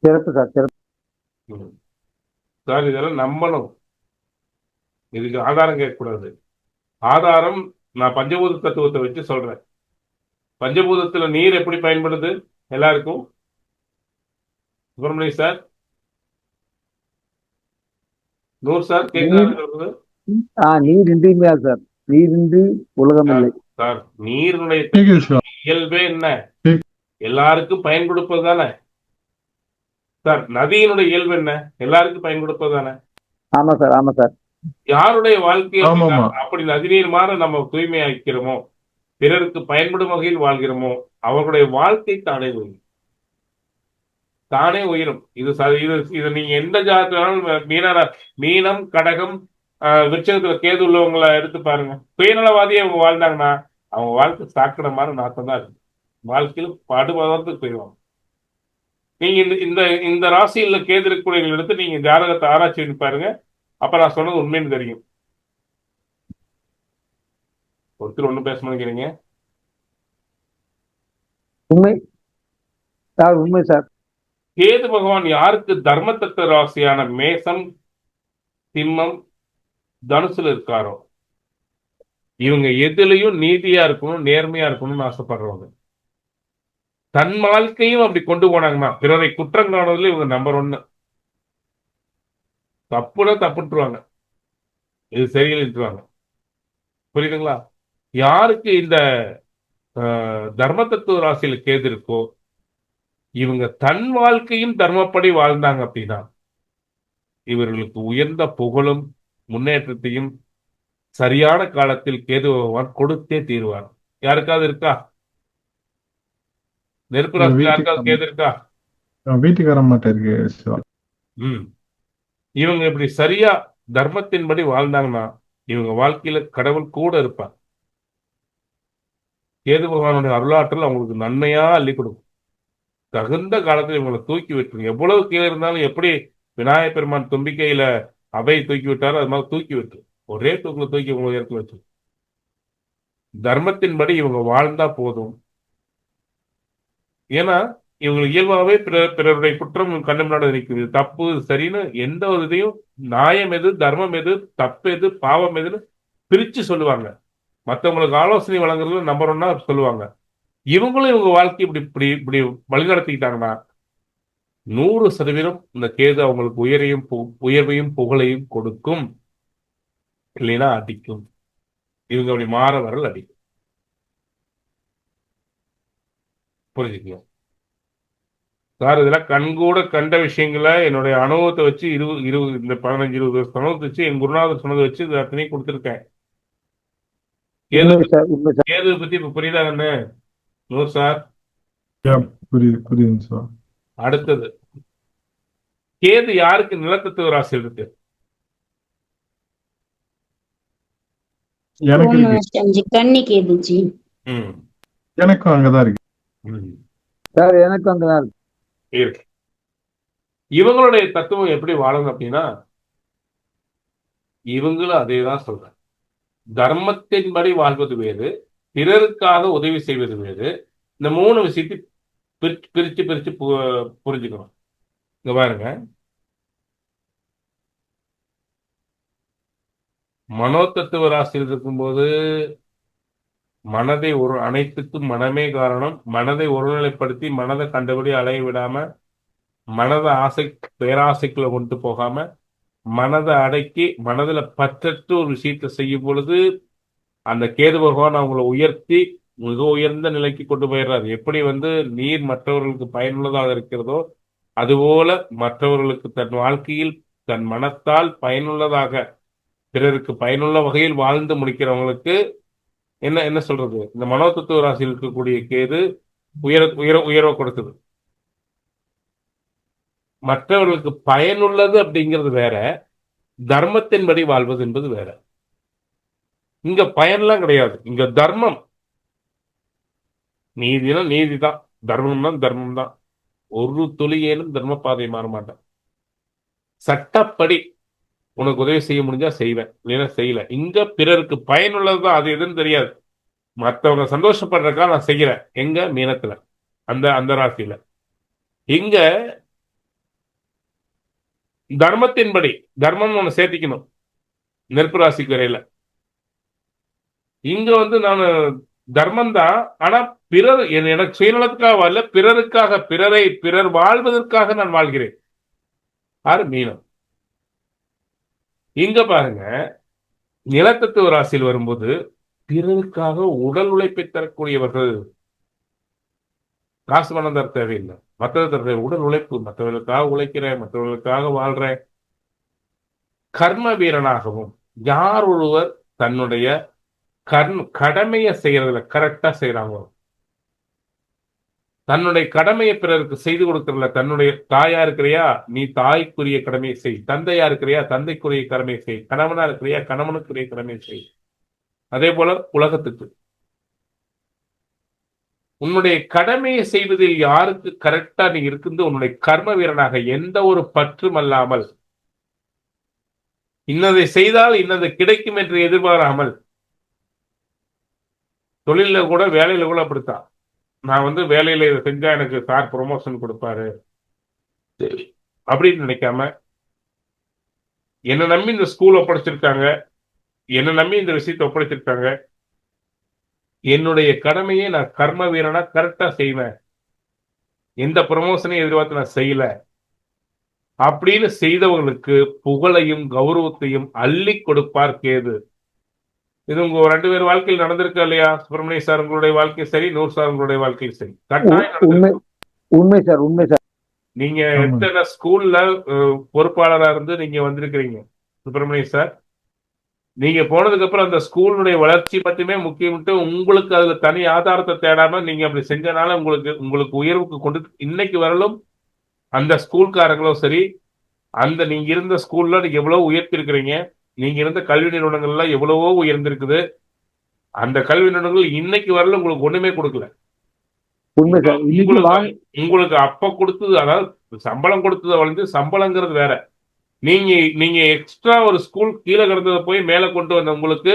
சிறப்பு சார், சிறப்பு சார். இதெல்லாம் நம்பணும். இதுக்கு ஆதாரம் கேட்கக்கூடாது. ஆதாரம் நான் பஞ்சபூத தத்துவத்தை வச்சு சொல்றேன். பஞ்சபூதத்துல நீர் எப்படி பயன்படுது எல்லாருக்கும்? சுப்பிரமணியம் சார், நூறு சார் கேட்கறது. நீர் இன்றியுமே சார், நீரின்றி உலகம் இல்லை சார். நீருடைய இயல்பே என்ன? எல்லாருக்கும் பயன் கொடுப்பது தானே சார். நதியினுடைய இயல்பு என்ன? எல்லாருக்கும் பயன் கொடுப்பது தானே? ஆமா சார், ஆமா சார். யாருடைய வாழ்க்கை ஆமாமா. அப்படி நதிநீர் மாற நம்ம தூய்மையாக்கிறோமோ, பிறருக்கு பயன்படும் வகையில் வாழ்கிறோமோ, அவர்களுடைய வாழ்க்கை தானே உயரும். தானே உயரும். இது நீங்க எந்த ஜாதகத்துல வேணாலும் மீனம், கடகம், விருச்சகத்துல கேது உள்ளவங்களை எடுத்து பாருங்க. சுயநலவாதியை அவங்க வாழ்ந்தாங்கன்னா அவங்க வாழ்க்கை சாக்கடை மாதிரி நாட்டம் தான் இருக்கு. வாழ்க்கையில படுபதத்துக்கு போயிடுவாங்க. நீங்க இந்த இந்த இந்த ராசியில கேது இருக்கக்கூடியவங்களை எடுத்து நீங்க ஜாதகத்தை ஆராய்ச்சி பண்ணி பாருங்க. அப்ப நான் சொன்னது உண்மைன்னு தெரியும். ஒருத்தர் ஒண்ணும் பேச மாட்டேங்கிறீங்க. உண்மை சார், உண்மை சார். கேது பகவான் யாருக்கு தர்ம தத்துவ ராசியான மேசம், சிம்மம், தனுசுல இருக்காரோ இவங்க எதுலயும் நீதியா இருக்கணும், நேர்மையா இருக்கணும்னு ஆசைப்படுறவங்க. தன் வாழ்க்கையும் அப்படி கொண்டு போனாங்கன்னா பிறரை குற்றம் காணுவதில் இவங்க நம்பர் 1. தப்புனா தப்புட்டுருவாங்க, இது சரியில்லைன்றுவாங்க. புரியுதுங்களா? யாருக்கு இந்த தர்ம தத்துவ ராசியில கேது இருக்கோ இவங்க தன் வாழ்க்கையும் தர்மப்படி வாழ்ந்தாங்க அப்படின்னா இவர்களுக்கு உயர்ந்த புகழும் முன்னேற்றத்தையும் சரியான காலத்தில் கேது பகவான் கொடுத்தே தீர்வார். யாருக்காவது இருக்கா? நெருப்பு ராசியில் யாருக்காவது கேது இருக்கா? வீட்டுக்காரன் மட்டும் இருக்கு சிவா. இவங்க இப்படி சரியா தர்மத்தின்படி வாழ்ந்தாங்கன்னா இவங்க வாழ்க்கையில கடவுள் கூட இருப்பார். கேது பகவானுடைய அருளாற்றல் அவங்களுக்கு நன்மையா அள்ளி கொடுக்கும். தகுந்த காலத்தில் இவங்களை தூக்கி விட்டுருங்க. எவ்வளவு கீழே இருந்தாலும் எப்படி விநாயகப் பெருமான் தும்பிக்கையில அவையை தூக்கி விட்டாரோ அது மாதிரி தூக்கி விட்டு ஒரே தூக்கில தூக்கி உங்களை இறக்கி வச்சு தர்மத்தின்படி இவங்க வாழ்ந்தா போதும். ஏன்னா இவங்க இயல்பாகவே பிறருடைய குற்றம் கண்ணு முன்னாடி நிற்குது. தப்பு சரின்னு எந்த ஒரு இதையும் நியாயம் எது, தர்மம் எது, தப்பு எது, பாவம் எதுன்னு பிரிச்சு சொல்லுவாங்க. மற்றவங்களுக்கு ஆலோசனை வழங்குறதுல நம்பர் 1 சொல்லுவாங்க. இவங்களும் இவங்க வாழ்க்கை இப்படி இப்படி இப்படி வழிநடத்திக்கிட்டாங்கன்னா 100% இந்த கேது அவங்களுக்கு உயர்வையும் புகழையும் கொடுக்கும். இல்லைன்னா அடிக்கும். இவங்க அப்படி மாற வரல் அடிக்கும். புரிஞ்சுக்கணும் சார். இதெல்லாம் கண்கூட கண்ட விஷயங்களை என்னுடைய அனுபவத்தை வச்சு இந்த 15-20 வருஷம் அனுபவத்தை வச்சு என் குருநாதர் சொன்னதை வச்சு இது அத்தனையும் கொடுத்துருக்கேன். கேது பத்தி இப்ப புரியுதா என்ன நூறு சார்? புரியுது சார். அடுத்தது கேது யாருக்கு நிலத்தத்துவ ராசி இருக்கு? கன்னி கேதுஜி. எனக்கும் அங்கதான் இருக்கு சார். எனக்கும் அங்கதான் இருக்கு. இவங்களுடைய தத்துவம் எப்படி வாழணும் அப்படின்னா இவங்களும் அதே தான் சொல்றேன். தர்மத்தின்படி வாழ்வது வேறு, பிறருக்காக உதவி செய்வது வேறு. இந்த 3 விஷயத்தை பிரிச்சு பிரிச்சு புரிஞ்சுக்கணும். இங்க பாருங்க, மனோதத்துவ ராசியில் இருக்கும்போது மனதை அனைத்துக்கும் மனமே காரணம். மனதை ஒருநிலைப்படுத்தி மனதை கண்டபடி அலைய விடாம, மனதை பேராசைக்குள்ள கொண்டு போகாம, மனதை அடக்கி மனதுல பற்றற்று ஒரு விஷயத்தை செய்யும் பொழுது அந்த கேது பகவான் அவங்களை உயர்த்தி மிக உயர்ந்த நிலைக்கு கொண்டு போயிடுறாரு. எப்படி நீர் மற்றவர்களுக்கு பயனுள்ளதாக இருக்கிறதோ அதுபோல மற்றவர்களுக்கு தன் வாழ்க்கையில் தன் மனத்தால் பயனுள்ளதாக பிறருக்கு பயனுள்ள வகையில் வாழ்ந்து முடிக்கிறவங்களுக்கு என்ன சொல்றது, இந்த மனோதத்துவ ராசியில் இருக்கக்கூடிய கேது உயர்வை கொடுக்குது. மற்றவர்களுக்கு பயனுள்ளது அப்படிங்கிறது வேற, தர்மத்தின்படி வாழ்வது என்பது வேற. இங்க பயன்லாம் கிடையாது, இங்க தர்மம். நீதினா நீதிதான், தர்மம்னா தர்மம் தான். ஒரு துளியேனும் தர்ம பாதை மாற மாட்டேன். சட்டப்படி உனக்கு உதவி செய்ய முடிஞ்சா செய்வேன், இல்லைன்னா செய்யல. இங்க பிறருக்கு பயனுள்ளதுதான், அது எதுன்னு தெரியாது. மற்றவங்க சந்தோஷப்படுறக்கா நான் செய்யறேன். எங்க மீனத்துல அந்த ராசியில. இங்க தர்மத்தின்படி, தர்மம் ஒண்ணு சேர்த்திக்கணும் நெருப்பு ராசிக்கு வரையில. இங்க நான் தர்மம் தான், ஆனா பிறர் எனக்கு சுயநலத்துக்காக வாழ, பிறருக்காக, பிறர் வாழ்வதற்காக நான் வாழ்கிறேன். ஆறு மீனம். இங்க பாருங்க, நிலத்தத்துவ ராசியில் வரும்போது பிறருக்காக உடல் உழைப்பை தரக்கூடியவர்கள். காசு பணம் தர தேவையில்லை, மற்றவர் தர உடல் உழைப்பு. மற்றவர்களுக்காக உழைக்கிறேன், மற்றவர்களுக்காக வாழ்றேன். கர்ம வீரனாகவும், யார் ஒருவர் தன்னுடைய கடமையை செய்யறதுல கரெக்டா செய்யறாங்களோ, தன்னுடைய கடமையை பிறருக்கு செய்து கொடுக்கறதுல, தன்னுடைய தாயா இருக்கிறியா நீ தாய்க்குரிய கடமையை செய், தந்தையா இருக்கிறியா தந்தைக்குரிய கடமையை செய், கணவனா இருக்கிறியா கணவனுக்குரிய கடமையை செய். அதே போல உலகத்துக்கு உன்னுடைய கடமையை செய்வதில் யாருக்கு கரெக்டா நீ இருக்குது உன்னுடைய கர்ம வீரனாக, எந்த ஒரு பற்றும் அல்லாமல், இன்னதை செய்தால் இன்னது கிடைக்கும் என்று எதிர்பாராமல், தொழில கூட வேலையில கூட அப்படித்தான். நான் வந்து வேலையில இதை செஞ்சா எனக்கு சார் ப்ரொமோஷன் கொடுப்பாரு அப்படின்னு நினைக்காம, என்னை நம்பி இந்த ஸ்கூல் ஒப்படைச்சிருக்காங்க, என்னை நம்பி இந்த விஷயத்தை ஒப்படைச்சிருக்காங்க, என்னுடைய கடமையை நான் கர்ம வீரனா கரெக்டா செய்வேன், எந்த ப்ரமோஷனையும் எதிர்பார்த்து நான் செய்யல அப்படின்னு செய்தவர்களுக்கு புகழையும் கௌரவத்தையும் அள்ளி கொடுப்பார் கேது. இது உங்க 2 பேர் வாழ்க்கையில் நடந்திருக்கா இல்லையா? சுப்பிரமணிய சார் உங்களுடைய வாழ்க்கையும் சரி, நூறு சார் உங்களுடைய வாழ்க்கையும் சரி, கட்டாயம் நடந்திருக்கு. உண்மை சார், உண்மை சார். நீங்க எத்தனை ஸ்கூல்ல பொறுப்பாளரா இருந்து நீங்க வந்திருக்கிறீங்க சுப்பிரமணிய சார். நீங்க போனதுக்கு அப்புறம் அந்த ஸ்கூலுடைய வளர்ச்சி மட்டுமே முக்கியம்ட்டு, உங்களுக்கு அதுல தனி ஆதாரத்தை தேடாம நீங்க அப்படி செஞ்சனால உங்களுக்கு உயர்வுக்கு கொண்டு இன்னைக்கு வரலும் அந்த ஸ்கூல்காரங்களும் சரி, அந்த நீங்க இருந்த ஸ்கூல்ல நீங்க எவ்வளவு உயர்த்தி இருக்கிறீங்க, நீங்க இருந்த கல்வி நிறுவனங்கள்ல எவ்வளவோ உயர்ந்திருக்குது. அந்த கல்வி நிறுவனங்கள் இன்னைக்கு வரல உங்களுக்கு ஒண்ணுமே கொடுக்கல. உண்மை சார். உங்களுக்கு அப்ப கொடுத்தது, அதாவது சம்பளம் கொடுத்ததை வந்து சம்பளங்கிறது வேற. நீங்க எக்ஸ்ட்ரா ஒரு ஸ்கூல் கீழே கிடந்ததை போய் மேல கொண்டு வந்த உங்களுக்கு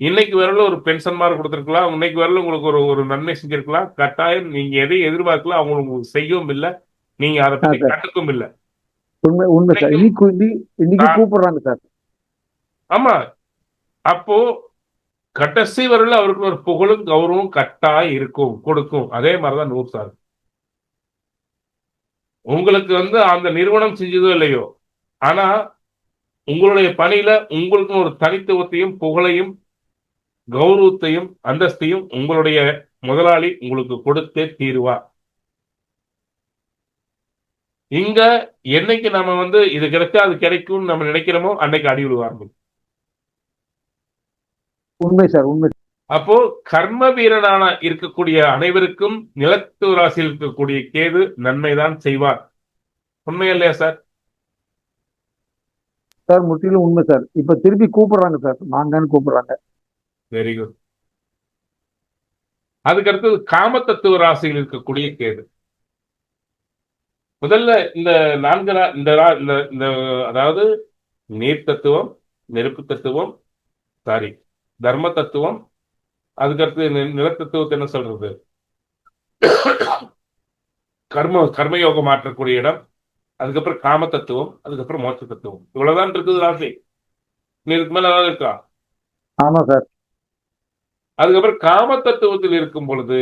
இன்னைக்கு வரல ஒரு பென்ஷன் மாதிரி கொடுத்துருக்கலாம், இன்னைக்கு வரல உங்களுக்கு ஒரு நன்மை செஞ்சிருக்கலாம். கட்டாயம் நீங்க எதையும் எதிர்பார்க்கல, அவங்க உங்களுக்கு செய்யவும் இல்லை, நீங்க அதை பத்தி கண்டுக்கும் இல்லை. உண்மை உண்மை சார். இன்னைக்கு கூப்பிடுறாங்க சார். ஆமா, அப்போ கடைசி வரல அவருக்கு ஒரு புகழும் கௌரவம் கட்டாயம் இருக்கும், கொடுக்கும். அதே மாதிரிதான் நூறு சார். உங்களுக்கு வந்து அந்த நிறுவனம் செஞ்சதோ இல்லையோ, ஆனா உங்களுடைய பணியில உங்களுக்கு ஒரு தனித்துவத்தையும் புகழையும் கௌரவத்தையும் அந்தஸ்தையும் உங்களுடைய முதலாளி உங்களுக்கு கொடுத்தே தீருவா. இங்க என்னைக்கு நம்ம வந்து இது கிடைச்சா அது கிடைக்கும் நம்ம நினைக்கிறோமோ அன்னைக்கு அடி விழுவார்கள். உண்மை சார், உண்மை. அப்போ கர்ம வீரனான இருக்கக்கூடிய அனைவருக்கும் நிலத்து ராசியில் இருக்கக்கூடிய கேது நன்மைதான் செய்வார். உண்மை இல்லையா சார்? சார் முற்றிலும் உண்மை சார். இப்ப திருப்பி கூப்பிடுறாங்க சார், நாங்கன்னு கூப்பிடுறாங்க. Very good. அதுக்கு அடுத்தது காம தத்துவ ராசியில் இருக்கக்கூடிய கேது. முதல்ல இந்த 4 அதாவது நீர் தத்துவம், நெருப்பு தத்துவம், சாரி தர்ம தத்துவம், அதுக்கடுத்து நிலத்தத்துவத்தை என்ன சொல்றது, கர்மயோகம் மாற்றக்கூடிய இடம், அதுக்கப்புறம் காம தத்துவம், அதுக்கப்புறம் மோட்ச தத்துவம். இவ்வளவுதான் இருக்குது ராசி. இதுக்கு மேல ஏதாவது இருக்கா? ஆமா சார். அதுக்கப்புறம் காம தத்துவத்தில் இருக்கும் பொழுது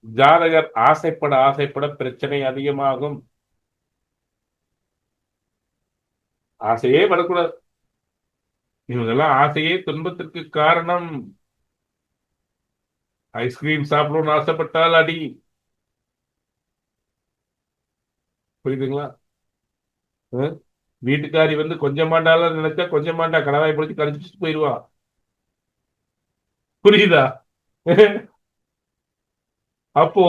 ஜாதகர் ஆசைப்பட பிரச்சனை அதிகமாகும். ஆசையே படக்கூடாது. இவங்கெல்லாம் ஆசையே துன்பத்திற்கு காரணம். ஐஸ்கிரீம் சாப்பிடணும்னு ஆசைப்பட்டால் அடி. புரியுதுங்களா? வீட்டுக்காரி வந்து கொஞ்சம் மாண்டால நினைச்சா கொஞ்சம் மாண்டா கடவாய் பிடிச்சி கடிச்சிட்டு போயிடுவா. புரியுதா? அப்போ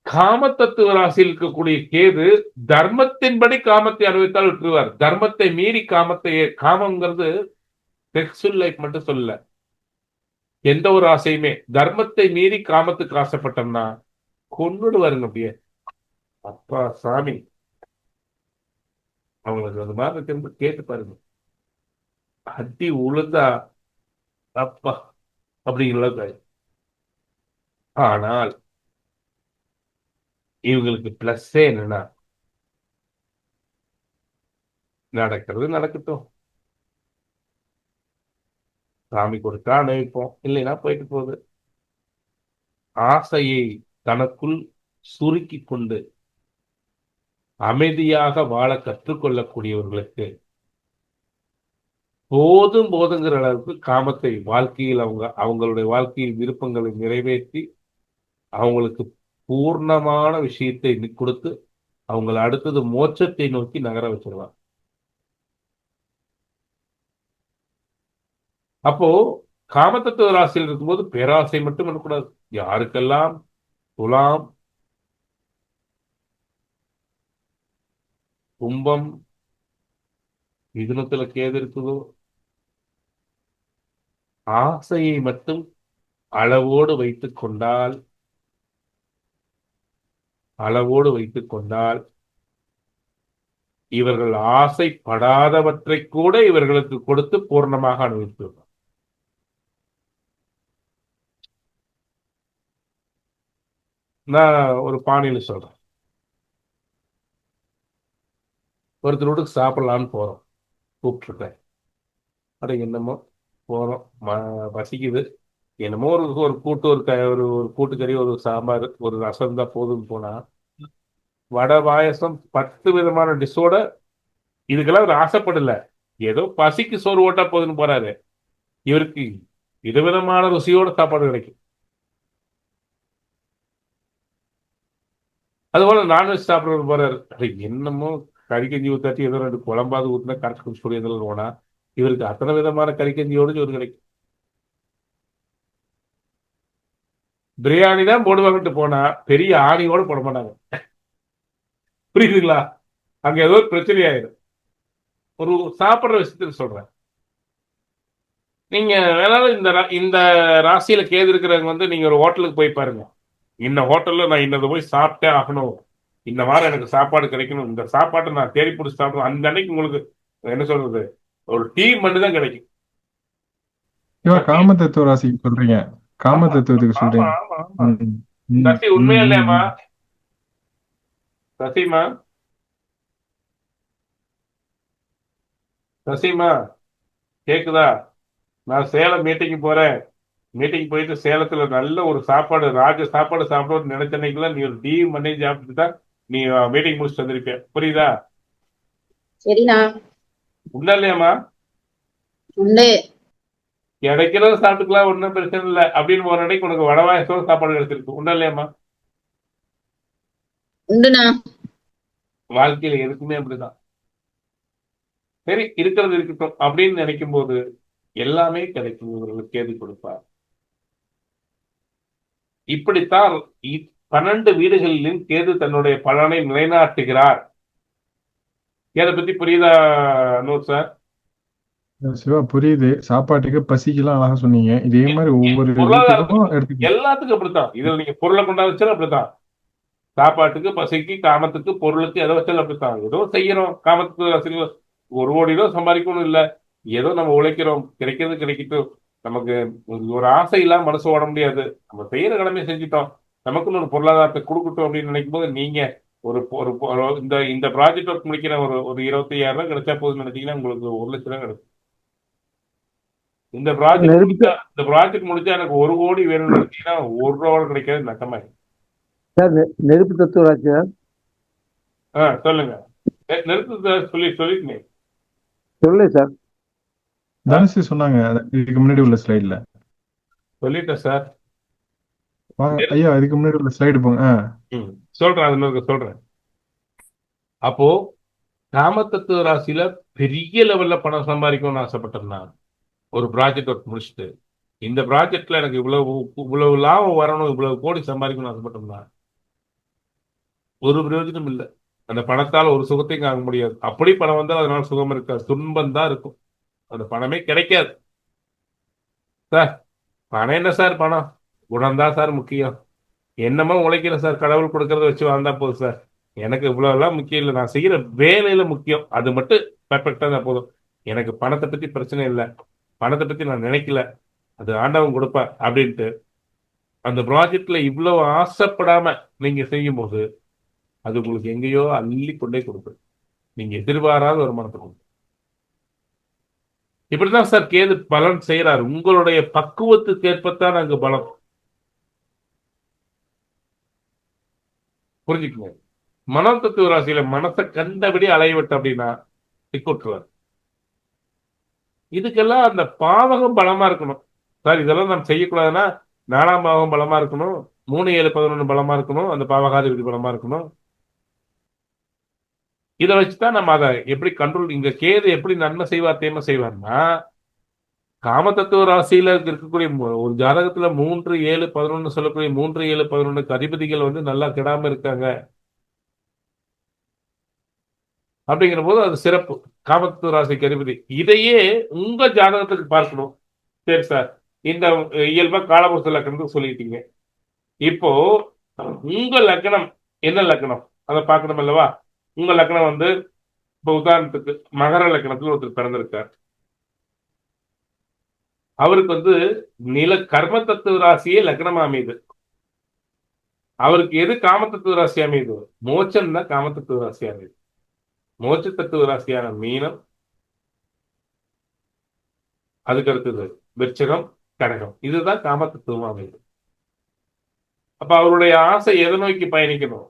காம தத்துவ ராசியில் இருக்கக்கூடிய கேது தர்மத்தின்படி காமத்தை அனுபவித்தால் விட்டுருவார். தர்மத்தை மீறி காமங்கிறது செக்ஸுவல் லைஃப் மட்டும் சொல்லல, எந்த ஒரு ஆசையுமே தர்மத்தை மீறி காமத்துக்கு ஆசைப்பட்டோம்னா கொண்டுடுவாருங்க அப்படியே. அப்பா சாமி, அவங்களுக்கு அது மாதிரி திரும்ப கேட்டு பாருங்க, அடி உழுந்தா அப்பா அப்படிங்கிறத. ஆனால் இவங்களுக்கு பிளஸ்ஸே என்னன்னா, நடக்கிறது நடக்கட்டும், சாமி கொடுத்தா அனுபவிப்போம், இல்லைன்னா போயிட்டு போகுது. ஆசையை தனக்குள் சுருக்கி கொண்டு அமைதியாக வாழ கற்றுக்கொள்ளக்கூடியவர்களுக்கு போதுங்கிற அளவுக்கு காமத்தை வாழ்க்கையில் அவங்களுடைய வாழ்க்கையில் விருப்பங்களை நிறைவேற்றி அவங்களுக்கு பூர்ணமான விஷயத்தை கொடுத்து அவங்களை அடுத்தது மோட்சத்தை நோக்கி நகர வச்சிருவாங்க. அப்போ காமத்தத்துவ ராசியில் இருக்கும்போது பேராசை மட்டும் இருக்கக்கூடாது. யாருக்கெல்லாம் துலாம், கும்பம், மிதுனத்துல கேது இருக்குதோ, ஆசையை மட்டும் அளவோடு வைத்துக் கொண்டால் இவர்கள் ஆசைப்படாதவற்றை கூட இவர்களுக்கு கொடுத்து பூர்ணமாக அனுபவித்து. நான் ஒரு பாணியில சொல்றேன். ஒருத்தர் வீட்டுக்கு சாப்பிடலான்னு போறோம், கூப்பிட்டுருக்கேன். அட என்னமோ போறோம், பசிக்குது, என்னமோ ஒரு ஒரு கூட்டு ஒரு ஒரு ஒரு கூட்டுக்கறி, ஒரு சாம்பார், ஒரு ரசம் தான் போதும்னு போனா, வடை பாயசம் 10 விதமான டிஷ்ஷோட, இதுக்கெல்லாம் ஒரு ஆசைப்படல, ஏதோ பசிக்கு சோறு ஓட்டா போதுன்னு போறாரு. இவருக்கு விதவிதமான ருசியோட சாப்பாடு கிடைக்கும். அதுபோல நான்வெஜ் சாப்பிடுறது போறாரு, அது என்னமோ கறிக்கஞ்சி ஊத்தாட்டி ஏதோ 2 குழம்பாவது ஊத்துனா கரைச்சி குடிச்சு சொல்லி போனா, இவருக்கு அத்தனை விதமான கறிக்கஞ்சியோடு சோறு கிடைக்கும். பிரியாணி தான் போடுவாங்கட்டு போனா பெரிய ஆணியோட போட மாட்டாங்க. புரியுதுங்களா? அங்க ஏதோ ஒரு பிரச்சனை ஆயிடும். ஒரு சாப்பிடுற விஷயத்துல சொல்றேன். நீங்க வேணாலும் இந்த ராசியில கேது இருக்கிறவங்க வந்து நீங்க ஒரு ஹோட்டலுக்கு போய் பாருங்க. இந்த ஹோட்டல்ல நான் இன்னதை போய் சாப்பிட்டே ஆகணும், இந்த மாதிரி எனக்கு சாப்பாடு கிடைக்கணும், இந்த சாப்பாட்டை நான் தேடி பிடிச்சி சாப்பிடணும், அந்த அன்னைக்கு உங்களுக்கு என்ன சொல்றது, ஒரு டீம் மட்டும் தான் கிடைக்கும். ஐயா காம தத்துவ ராசிக்கு சொல்றீங்க, காம ஆமா தத்துவத்துக்கு ஆமா சொல்றீங்க. ஆமா ஆமா. ம், ம், சசி ம், உண்மையா ம், இல்லையாமா? ம். சசிமா, சசிமா, கேக்குதா? நான் சேலம் மீட்டிங் போறேன். மீட்டிங் போயிட்டு சேலத்துல நல்ல ஒரு சாப்பாடு, ராஜ சாப்பாடு சாப்பிடணும்னு நினைச்ச அன்னைக்குலாம் நீ ஒரு டீம் பண்ணி சாப்பிட்டு தான் நீ மீட்டிங் முடிச்சுட்டு வந்திருப்ப. புரியுதா? சரிண்ணா. உண்டா இல்லையாமா? உண்டு. கிடைக்கிறத சாப்பிட்டுக்கலாம், ஒன்றும் பிரச்சனை இல்லை அப்படின்னு ஒரு அன்னைக்கு உனக்கு வடவாயசோட சாப்பாடு கிடைச்சிருக்கு. உண்டா இல்லையாமா? உண்டுண்ணா. வாழ்க்கையில எதுக்குமே அப்படிதான். சரி, இருக்கிறது இருக்கட்டும் அப்படின்னு நினைக்கும் போது எல்லாமே கிடைக்கும். இவர்களுக்கு கேது கொடுப்பார். இப்படித்தான் 12 வீடுகளிலும் கேது தன்னுடைய பலனை நிலைநாட்டுகிறார். கேதை பத்தி புரியுதா நூர் சார்? சிவா புரியுது. சாப்பாட்டுக்கு பசிக்கெல்லாம் அழகா சொன்னீங்க. இதே மாதிரி ஒவ்வொரு வீட்டுக்கும் பொருளாதாரத்துக்கு எடுத்துக்கணும். எல்லாத்துக்கும் அப்படித்தான். இதுல நீங்க பொருளை கொண்டாந்துச்சுன்னா அப்படித்தான். சாப்பாட்டுக்கு, பசிக்கு, காமத்துக்கு, பொருளுக்கு எதை வச்சாலும் அப்படித்தான். ஏதோ செய்யறோம், காமத்துக்கு ரசிகர்கள் 1 கோடி ரூபா சம்பாதிக்கணும் இல்ல, ஏதோ நம்ம உழைக்கிறோம், கிடைக்கிறது கிடைக்கட்டும். நமக்கு ஒரு ஆசை இல்லாம மனசு ஓட முடியாது. நம்ம செய்யற கடமையை செஞ்சுட்டோம், நமக்குன்னு ஒரு பொருளாதாரத்தை கொடுக்கட்டும் அப்படின்னு நினைக்கும் போது நீங்க ஒரு ஒரு இந்த இந்த ப்ராஜெக்ட் ஒர்க் முடிக்கிற ஒரு ஒரு 25,000 கிடைச்சா போதும்னு நினைச்சீங்கன்னா உங்களுக்கு 1,00,000 கிடைக்கும். இந்த நெருப்பு ப்ராஜெக்ட் முடிச்சா எனக்கு 1 கோடி வேணும்னு நினைச்சீங்கன்னா 1 ரூபா கிடைக்காது, நட்டமாயிடும். சார், நெருப்பு தத்துவ ராசி சார். சொல்லுங்க. நிறுத்து சொல்லிருக்கீங்க. சொல்லு சார். தனுசு சொன்னாங்க இதுக்கு முன்னாடி உள்ள ஸ்லைட்ல. சொல்லிட்டேன் சார். வாங்க ஐயா, இதுக்கு முன்னாடி உள்ள ஸ்லைடு போங்க. சொல்றேன், அது சொல்றேன். அப்போ காமத்தத்துவ ராசியில பெரிய லெவல்ல பணம் சம்பாதிக்கணும்னு ஆசைப்பட்டேன். ஒரு ப்ராஜெக்ட் ஒர்க் முடிச்சுட்டு இந்த ப்ராஜெக்ட்ல எனக்கு இவ்வளவு லாபம் வரணும், இவ்வளவு கோடி சம்பாதிக்கணும்னு ஆசைப்பட்டோம்னா ஒரு பிரயோஜனம் இல்லை. அந்த பணத்தால் ஒரு சுகத்தையும் காண முடியாது. அப்படி பணம் வந்தால் அதனால சுகம் இருக்காது, துன்பம் தான் இருக்கும். அந்த பணமே கிடைக்காது சார். பணம் என்ன சார்? பணம் குணம்தான் சார் முக்கியம். என்னமோ உழைக்கிற சார், கடவுள் கொடுக்கறத வச்சு வாழ்ந்தா போதும் சார். எனக்கு இவ்வளவு எல்லாம் முக்கியம் இல்லை, நான் செய்யற வேலையில முக்கியம், அது மட்டும் பெர்ஃபெக்டா இருந்தா போதும். எனக்கு பணத்தை பத்தி பிரச்சனை இல்லை, பணத்தை பத்தி நான் நினைக்கல, அது ஆண்டவன் கொடுப்பார் அப்படின்ட்டு அந்த ப்ராஜெக்ட்ல இவ்வளவு ஆசைப்படாம நீங்க செய்யும் போது அது உங்களுக்கு எங்கேயோ அள்ளி கொண்டே கொடுக்கும். நீங்க எதிர்பாராத வருமானத்தை கொடுக்கும். இப்படிதான் சார் கேது பலன் செய்யறாரு. உங்களுடைய பக்குவத்துக்கு ஏற்பத்தான் அங்கு பலம். புரிஞ்சுக்கங்க. மனம் தத்துவ ராசியில மனசை கண்டபடி அலையவிட்டு அப்படின்னா திக்குற்றுவார். இதுக்கெல்லாம் அந்த பாவகம் பலமா இருக்கணும் சார். இதெல்லாம் நம்ம செய்யக்கூடாதுன்னா 4ஆம் பாவம் பலமா இருக்கணும், 3, 7, 11 பலமா இருக்கணும், அந்த பாவகாதிபதி பலமா இருக்கணும். இதை வச்சுதான் நம்ம அதை எப்படி கண்ட்ரோல். இங்க கேது எப்படி நன்மை செய்வார் தீமை செய்வார்னா, காமதத்துவ ராசியில இருக்கக்கூடிய ஒரு ஜாதகத்துல 3, 7, 11 சொல்லக்கூடிய 3, 7, 11 அதிபதிகள் வந்து நல்லா கெடாம இருக்காங்க அப்படிங்கிற போது அது சிறப்பு. காமதத்துவ ராசிக்கு அதிபதி. இதையே உங்க ஜாதகத்துக்கு பார்க்கணும். சரி சார், இந்த இயல்பா காலபுருஷ லக்னத்துக்கு சொல்லிட்டீங்க. இப்போ உங்க லக்னம் என்ன லக்னம் அதை பார்க்கணும் அல்லவா? உங்க லக்னம் வந்து இப்ப உதாரணத்துக்கு மகர லக்னத்துல ஒருத்தர் பிறந்திருக்கார். அவருக்கு வந்து நில கர்ம தத்துவ ராசியே லக்னமா அமையுது. அவருக்கு எது காம தத்துவ ராசி அமையுது? மோட்சம் தான் காம தத்துவ ராசி அமையுது. மோட்ச தத்துவ ராசியான மீனம், அதுக்கு அடுத்தது விருச்சகம், கடகம், இதுதான் காம தத்துவமா அமையுது. அப்ப அவருடைய ஆசை எதை நோக்கி பயணிக்கணும்?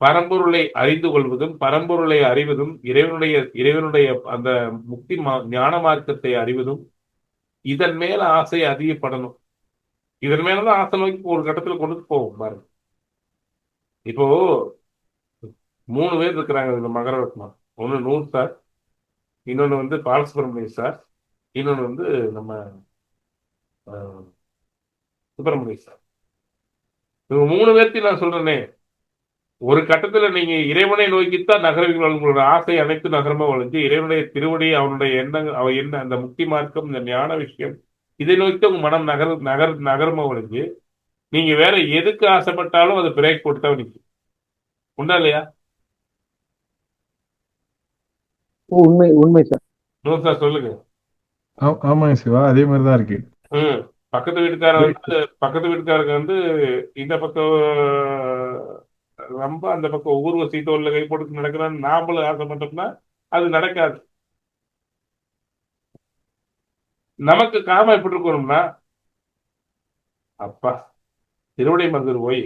பரம்பொருளை அறிந்து கொள்வதும் பரம்பொருளை அறிவதும் இறைவனுடைய அந்த முக்தி ஞான மார்க்கத்தை அறிவதும் இதன் மேல ஆசை அதிகப்படணும். இதன் மேலதான் ஆசை நோக்கி ஒரு கட்டத்துல கொண்டு போகும் பாருங்க. இப்போ 3 பேர் இருக்கிறாங்க இந்த மகர ரத்னம். ஒண்ணு நூர் சார், இன்னொன்னு வந்து பாலசுப்ரமணியம் சார், இன்னொன்னு வந்து நம்ம சுப்பிரமணியம் சார். இவங்க 3 பேர்த்தையும் நான் சொல்றேனே, ஒரு கட்டத்துல நீங்க இறைவனை நோக்கித்தான் நகர்வீர்கள். உங்களோட ஆசை அனைத்து நகரமா வளைஞ்சு இறைவனுடைய திருவடி, அவனுடைய எண்ணங்கள், அவ என்ன அந்த முக்தி மார்க்கம், இந்த ஞான விஷயம், இதை நோக்கி உங்க மனம் நகரமா வளைஞ்சு நீங்க வேற எதுக்கு ஆசைப்பட்டாலும் அது பிரேக் போட்டு தான் நிற்கும். உண்டா இல்லையா? உண்மை உண்மை சார். நூறு சார் சொல்லுங்க. ஆமாங்க சிவா, அதே மாதிரிதான் இருக்கு. பக்கத்து வீட்டுக்காரருக்கு வந்து இந்த பக்கம் ரொம்ப, அந்த பக்கம் ஊர்வசி தோல்ல கை போட்டு நடக்கிறான்னு நாமளும் ஆசைப்பட்டோம்னா அது நடக்காது. நமக்கு காமம் எப்படி இருக்கணும்னா, அப்பா திருவடை மருந்தூர் போய்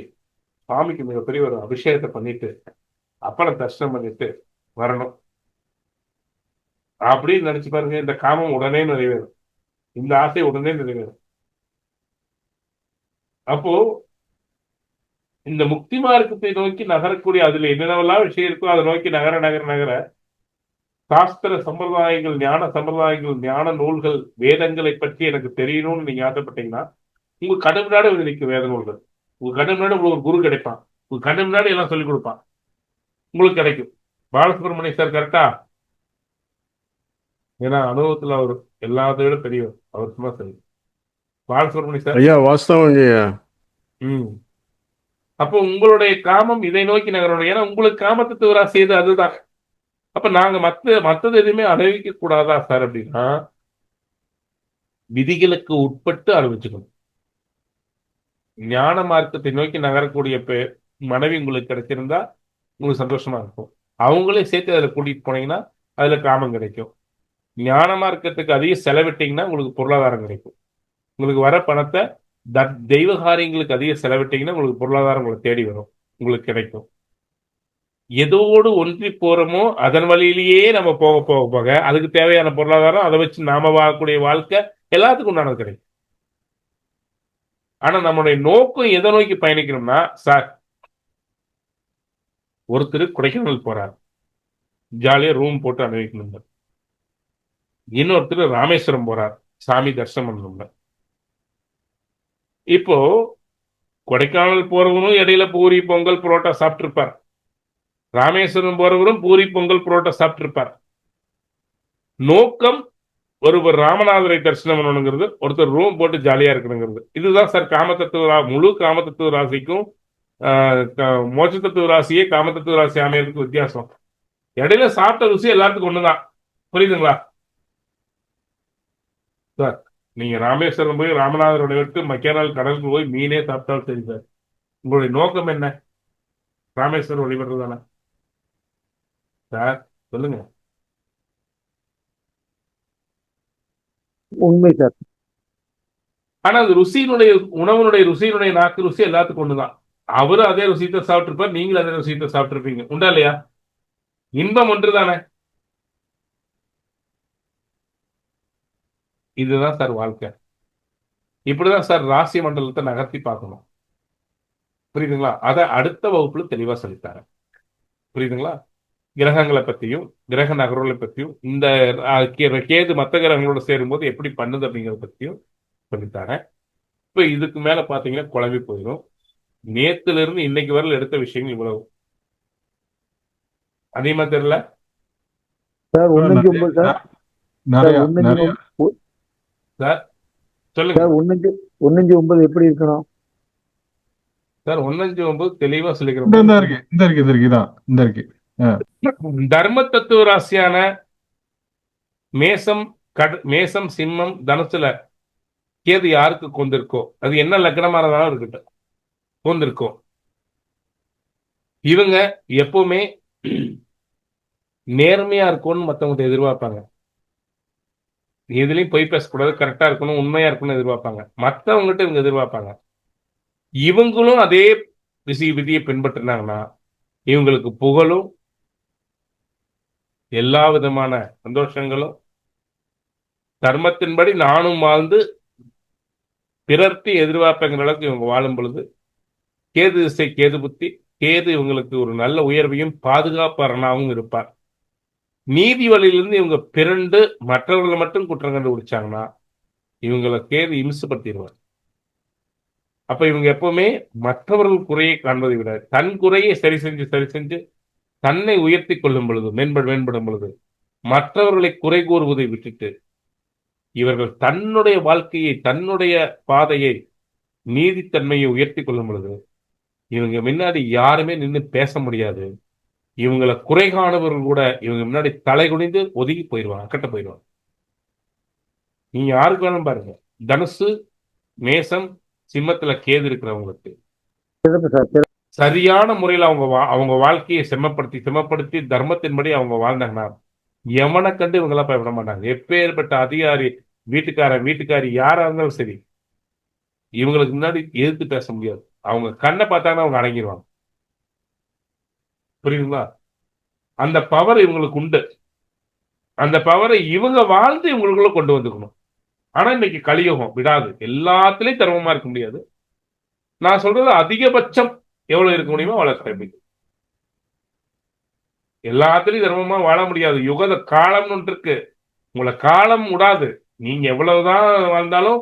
சுவாமிக்கு மிகப்பெரிய ஒரு அபிஷேகத்தை பண்ணிட்டு அப்புறம் தரிசனம் பண்ணிட்டு வரணும் அப்படின்னு நினைச்சு பாருங்க. இந்த காமம் உடனே நிறைவேறும், இந்த ஆசை உடனே நிறைவேறும். அப்போ இந்த முக்தி மார்க்கத்தை நோக்கி நகரக்கூடிய, அதுல என்னென்னவெல்லாம் விஷயம் இருக்கோ அதை நோக்கி நகர நகர நகர சாஸ்திர சம்பிரதாயங்கள், ஞான சம்பிரதாயங்கள், ஞான நூல்கள், வேதங்களை பற்றி எனக்கு தெரியணும்னு நீங்க ஆசைப்பட்டீங்கன்னா உங்க கண்ணு முன்னாடி வந்து நிற்கும் வேத நூல்கள். உங்க கண்ணு முன்னாடி உங்களுக்கு ஒரு குரு கிடைப்பான். உங்க கண்ணு முன்னாடி எல்லாம் சொல்லிக் கொடுப்பான், உங்களுக்கு கிடைக்கும். பாலசுப்ரமணியம் சார் கரெக்டா? ஏன்னா அனுபவத்துல அவர் எல்லாத்தை விட பெரியவர். அவர் சும்மா சரி. பாலசுப்ரமணியம் சார் ஐயா வாஸ்தவங்க ஐயா. அப்போ உங்களுடைய காமம் இதை நோக்கி நகரணும். ஏன்னா உங்களுக்கு காமத்தை ராசி எது? அதுதான். அப்ப நாங்க மத்தது எதுவுமே அனுபவிக்க கூடாதா சார் அப்படின்னா, விதிகளுக்கு உட்பட்டு அனுபவிச்சுக்கணும். ஞான மார்க்கத்தை நோக்கி நகரக்கூடிய மனைவி உங்களுக்கு கிடைச்சிருந்தா உங்களுக்கு சந்தோஷமா இருக்கும். அவங்களே சேர்த்து அதில் கூட்டிட்டு போனீங்கன்னா அதுல காமம் கிடைக்கும். ஞான மார்க்கத்துக்கு அதிக செலவிட்டீங்கன்னா உங்களுக்கு பொருளாதாரம் கிடைக்கும். உங்களுக்கு வர பணத்தை தெய்வ காரியங்களுக்கு அதிக செலவிட்டீங்கன்னா உங்களுக்கு பொருளாதாரம் உங்களை தேடி வரும், உங்களுக்கு கிடைக்கும். எதோடு ஒன்றி போறோமோ அதன் வழியிலேயே நம்ம போக போக போக அதுக்கு தேவையான பொருளாதாரம், அதை வச்சு நாம வாழக்கூடிய வாழ்க்கை எல்லாத்துக்கும் உண்டானது கிடைக்கும். ஆனா நம்மளுடைய நோக்கம் எதை நோக்கி பயணிக்கணும்னா, சார் ஒருத்தர் கொடைக்கானல் போறார், ஜாலியா ரூம் போட்டு அனுபவிக்கணும். இன்னொருத்தர் ராமேஸ்வரம் போறார், சாமி தரிசனம் பண்ணணும்ல. இப்போ கொடைக்கானல் போறவரும் இடையில பூரி பொங்கல் புரோட்டா சாப்பிட்டு இருப்பார். ராமேஸ்வரம் போறவரும் பூரி பொங்கல் புரோட்டா சாப்பிட்டு இருப்பார். நோக்கம் ஒருவர் ராமநாதரை தரிசனம் பண்ணணுங்கிறது, ஒருத்தர் ரூம் போட்டு ஜாலியா இருக்கணுங்கிறது. இதுதான் சார் முழு காமதத்துவ ராசிக்கும் மோட்ச தத்துவ ராசியே காமதத்துவ ராசி அமையறதுக்கு வித்தியாசம். இடையில சாப்பிட்ட ருசி எல்லாத்துக்கும் ஒண்ணுதான். புரியுதுங்களா சார்? நீங்க ராமேஸ்வரம் போய் ராமநாதரோட விட்டு மக்கியானால் கடலுக்கு போய் மீனே சாப்பிட்டாலும் சரி சார், உங்களுடைய நோக்கம் என்ன? ராமேஸ்வரம் வழிபடுறது தானே சார்? சொல்லுங்க. உண்மை சார். ஆனா அது உணவுனுடைய ருசியினுடைய நாக்கு ருசி எல்லாத்துக்கும் ஒண்ணுதான். அவரும் அதே ருசியத்தை சாப்பிட்டுருப்பார், நீங்களும் அதே ருசியத்தை சாப்பிட்டுருப்பீங்க. உண்டா இல்லையா? இன்பம் ஒன்று தானே. இதுதான் சார் வாழ்க்கை. இப்படிதான் சார் ராசி மண்டலத்தை நகர்த்தி பார்க்கணும். புரியுதுங்களா? அதை அடுத்த வகுப்புல தெளிவா சொல்லித்தாரேன். புரியுதுங்களா? கிரகங்களை பத்தியும் கிரக நகர்வுகளை பத்தியும் இந்த கேது மற்ற கிரகங்களோட சேரும்போது எப்படி பண்ணுது அப்படிங்கறத பத்தியும் சொல்லித்தாரேன். இப்ப இதுக்கு மேல பாத்தீங்கன்னா குழம்பி போயிடும். நேத்துல இருந்து இன்னைக்கு வரல எடுத்த விஷயங்கள் இவ்வளவு அதிகமா தெரியல. சார் ஆ, 1 நிறைய 9 சார். சார் நிறைய 1 நிறைய சார் சொல்லுங்க சார் 1 9 எப்படி இருக்கணும்? சார். 159 தெளிவா இந்த சொல்லிக்கிறேன். இந்த இருக்கு இந்த இருக்கு இந்த இருக்கு இதான் இந்த இருக்கு. ஆ, தர்ம தத்துவ ராசியான மேசம் மேசம் சிம்மம் தனுசுல கேது யாருக்கு கொண்டிருக்கோ அது என்ன லக்னமா இருந்தாலும் இருக்கட்டும் கொண்டிருக்கோம். இவங்க எப்பவுமே நேர்மையா இருக்கும்னு மத்தவங்க எதிர்பார்ப்பாங்க. எதுலயும் பொய் பேசக்கூடாது, கரெக்டா இருக்கணும், உண்மையா இருக்கணும்னு எதிர்பார்ப்பாங்க. மத்தவங்ககிட்ட இவங்க எதிர்பார்ப்பாங்க. இவங்களும் அதே விதியை பின்பற்றினாங்கன்னா இவங்களுக்கு புகழும் எல்லா விதமான சந்தோஷங்களும் தர்மத்தின்படி நானும் வாழ்ந்து பிறர்க்கு எதிர்பார்ப்புங்கிற அளவுக்கு இவங்க வாழும் பொழுது கேது திசை கேது புத்தி கேது இவங்களுக்கு ஒரு நல்ல உயர்வையும் பாதுகாப்பாளனாகவும் இருப்பார். நீதி வழியிலிருந்து இவங்க பிறண்டு மற்றவர்களை மட்டும் குற்றம் கண்டுபிடிச்சாங்கன்னா இவங்களை கேது இம்சுப்படுத்திடுவார். அப்ப இவங்க எப்பவுமே மற்றவர்கள் குறையை காண்பதை விட தன் குறையை சரி செஞ்சு தன்னை உயர்த்தி கொள்ளும் பொழுது மேம்படும் பொழுது மற்றவர்களை குறை கூறுவதை விட்டுட்டு இவர்கள் தன்னுடைய வாழ்க்கையை தன்னுடைய பாதையை நீதித்தன்மையை உயர்த்தி கொள்ளும் பொழுது இவங்க முன்னாடி யாருமே நின்று பேச முடியாது. இவங்களை குறை காணவர்கள் கூட இவங்க முன்னாடி தலை குனிந்து ஒதுங்கி போயிடுவாங்க, அக்கட்ட போயிடுவாங்க. நீங்க யாருக்கு வேணும் பாருங்க. தனுசு மேசம் சிம்மத்துல கேது இருக்கிறவங்களுக்கு சிறப்பு சார். சிறப்பு. சரியான முறையில் அவங்க வாழ்க்கையை செம்மப்படுத்தி தர்மத்தின்படி அவங்க வாழ்ந்தாங்கன்னா எவனை கண்டு இவங்கெல்லாம் பயப்பட மாட்டாங்க. எப்பேற்பட்ட அதிகாரி வீட்டுக்காரி யாரா இருந்தாலும் சரி இவங்களுக்கு முன்னாடி எதிர்த்து பேச முடியாது. அவங்க கண்ணை பார்த்தாங்கன்னா அவங்க அடங்கிடுவாங்க. புரியுதுங்களா? அந்த பவர் இவங்களுக்கு உண்டு. அந்த பவரை இவங்க வாழ்ந்து இவங்களுக்குள்ள கொண்டு வந்துக்கணும். ஆனா இன்னைக்கு கலியுகம் விடாது. எல்லாத்துலயும் தர்மமா இருக்க முடியாது. நான் சொல்றது அதிகபட்சம் எவ்வளவு இருக்க முடியுமோ அவ்வளவு. எல்லாத்துலயும் தர்மமா வாழ முடியாது. யுகத காலம்னு ஒன்று இருக்கு. உங்களை காலம் விடாது. நீங்க எவ்வளவுதான் வாழ்ந்தாலும்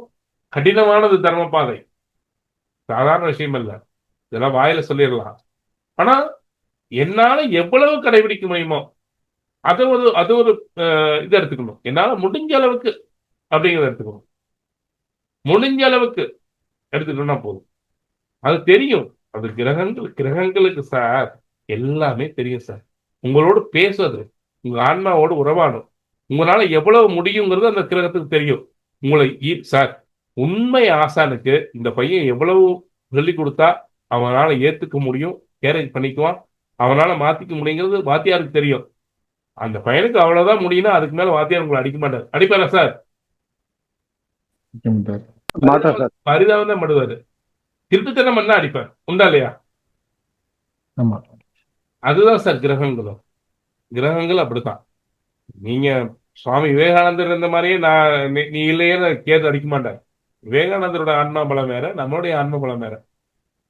கடினமானது தர்ம பாதை. சாதாரண விஷயம் இல்ல. இதெல்லாம் வாயில சொல்லிடலாம். ஆனா என்னால எவ்வளவு கடைபிடிக்க முடியுமோ அது ஒரு இது எடுத்துக்கணும். என்னால முடிஞ்ச அளவுக்கு அப்படிங்கிறத எடுத்துக்கணும். முடிஞ்ச அளவுக்கு எடுத்துக்கணும்னா போதும். அது தெரியும். அது கிரகங்களுக்கு சார் எல்லாமே தெரியும் சார். உங்களோடு பேசுவது உங்க ஆன்மாவோடு உறவாடும். உங்களால எவ்வளவு முடியுங்கிறது அந்த கிரகத்துக்கு தெரியும். உங்களை சார் உண்மை ஆசானுக்கு இந்த பையன் எவ்வளவு சொல்லி கொடுத்தா அவனால ஏத்துக்க முடியும், கேரேஜ் பண்ணிக்குவான், அவனால மாத்திக்க முடியுங்கிறது வாத்தியாருக்கு தெரியும். அந்த பையனுக்கு அவ்வளவுதான் முடியும்னா அதுக்கு மேல வாத்தியார் உங்களை அடிக்க மாட்டார். அடிப்பாரா சார்? மாட்டோம் சார். பரிதாபம் தான் படுவாரு. திருட்டுத்தனம் பண்ணா அடிப்பார். உண்டா இல்லையா? ஆமா. அதுதான் சார் கிரகங்களும். கிரகங்கள் அப்படித்தான். நீங்க சுவாமி விவேகானந்தர் இருந்த மாதிரியே நீ இல்லையே கேது அடிக்க மாட்டேன். விவேகானந்தரோட ஆன்மா பலம் வேற, நம்மளுடைய ஆன்ம பலம் வேற.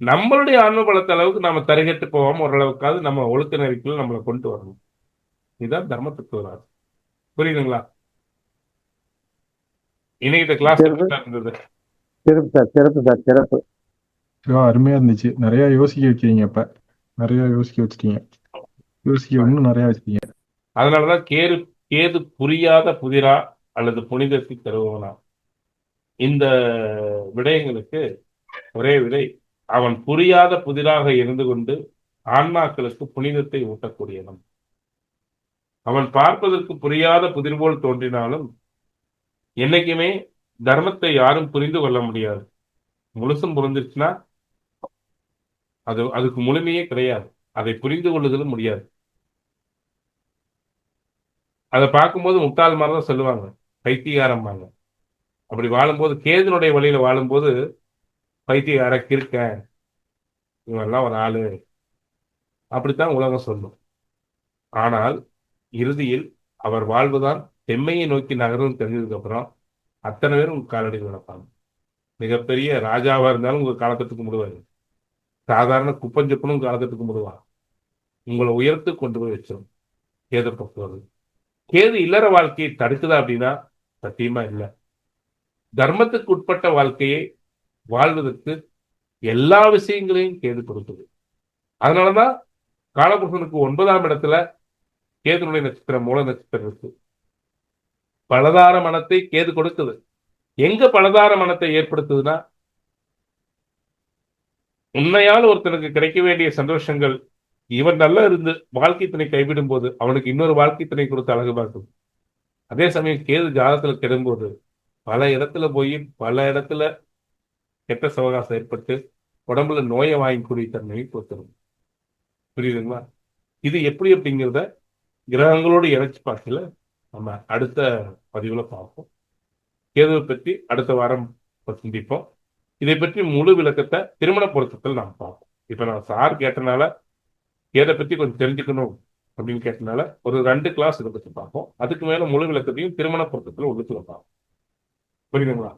நம்மளுடைய ஆன்ம பலத்த அளவுக்கு நம்ம தருகட்டு போகாம ஓரளவுக்காவது நம்ம ஒழுக்க நெறிக்குள்ள நம்மளை கொண்டு வரணும். இதுதான் தர்மத்துக்கு வராது. புரியுதுங்களா? இன்னைக்கு கிளாஸ் இருந்தது. சிறப்பு சார். சிறப்பு சார். சிறப்பு. அருமையா இருந்துச்சு. நிறைய யோசிக்க வைக்கிறீங்க. இப்ப நிறைய யோசிக்க வச்சிட்டீங்க. யோசிக்க இன்னும் நிறைய வச்சிட்டீங்க. அதனாலதான் கேது புரியாத புதிரா அல்லது புனிதத்தை தருவனா? இந்த விடயங்களுக்கு ஒரே விடை, அவன் புரியாத புதிராக இருந்து கொண்டு ஆன்மாக்களுக்கு புனிதத்தை ஊட்டக்கூடியவன். அவன் பார்ப்பதற்கு புரியாத புதிர் போல் தோன்றினாலும் என்னைக்குமே தர்மத்தை யாரும் புரிந்து கொள்ள முடியாது. முழுசும் புரிஞ்சிருச்சுன்னா அதுக்கு முழுமையே கிடையாது. அதை புரிந்து கொள்ளுதலும் முடியாது. அதை பார்க்கும்போது முட்டாள் மாதிரிதான் சொல்லுவாங்க, பைத்தியகாரம்பாங்க. அப்படி வாழும்போது கேதுனுடைய வழியில வாழும்போது பைத்தியகார கிறுக்க இவெல்லாம் ஒரு ஆளு அப்படித்தான் உலகம் சொல்லும். ஆனால் இறுதியில் அவர் வாழ்வுதான் செம்மையை நோக்கி நகரும் தெரிஞ்சதுக்கு அப்புறம் அத்தனை பேரும் உங்க காலடியில் நடப்பாங்க. மிகப்பெரிய ராஜாவா இருந்தாலும் உங்க காலத்துக்கு முடுவாரு. சாதாரண குப்பஞ்சப்பனும் காலத்துக்கு முடுவான். உங்களை உயர்த்து கொண்டு போய் வச்சிடும். கேது பொறுத்தவரை. கேது இல்லற வாழ்க்கையை தடுக்குதா அப்படின்னா சத்தியமா இல்லை. தர்மத்துக்கு உட்பட்ட வாழ்க்கையை வாழ்வதற்கு எல்லா விஷயங்களையும் கேது கொடுக்குது. அதனாலதான் காலபுருஷனுக்கு 9ஆம் இடத்துல கேதுனுடைய நட்சத்திரம் மூல நட்சத்திரம் இருக்கு. பலதார மனத்தை கேது கொடுக்குது. எங்க பலதார மனத்தை ஏற்படுத்துதுன்னா, உண்மையால் ஒருத்தனுக்கு கிடைக்க வேண்டிய சந்தோஷங்கள் இவன் நல்லா இருந்து வாழ்க்கை துணை கைவிடும் போது அவனுக்கு இன்னொரு வாழ்க்கை துணை கொடுத்து அழகு பார்க்கும். அதே சமயம் கேது ஜாதகத்துல கெடும்போது பல இடத்துல போய் பல இடத்துல கெட்ட சவகாசம் ஏற்பட்டு உடம்புல நோயை வாங்கக்கூடிய தன்மையை கொடுத்துரும். புரியுதுங்களா? இது எப்படி அப்படிங்கிறத கிரகங்களோடு இணைச்சு பார்க்கல நம்ம அடுத்த பதிவுல பார்ப்போம். கேதுவை பற்றி அடுத்த வாரம் சிந்திப்போம். இதை பற்றி முழு விளக்கத்தை திருமண பொருத்தத்தில் நாம் பார்ப்போம். இப்ப நான் சார் கேட்டனால கேதை பற்றி கொஞ்சம் தெரிஞ்சுக்கணும் அப்படின்னு கேட்டனால ஒரு 2 கிளாஸ் இதை பற்றி பார்ப்போம். அதுக்கு மேல முழு விளக்கத்தையும் திருமண பொருத்தத்தில் உள்ளுக்குள்ள பார்ப்போம். புரியுதுங்களா?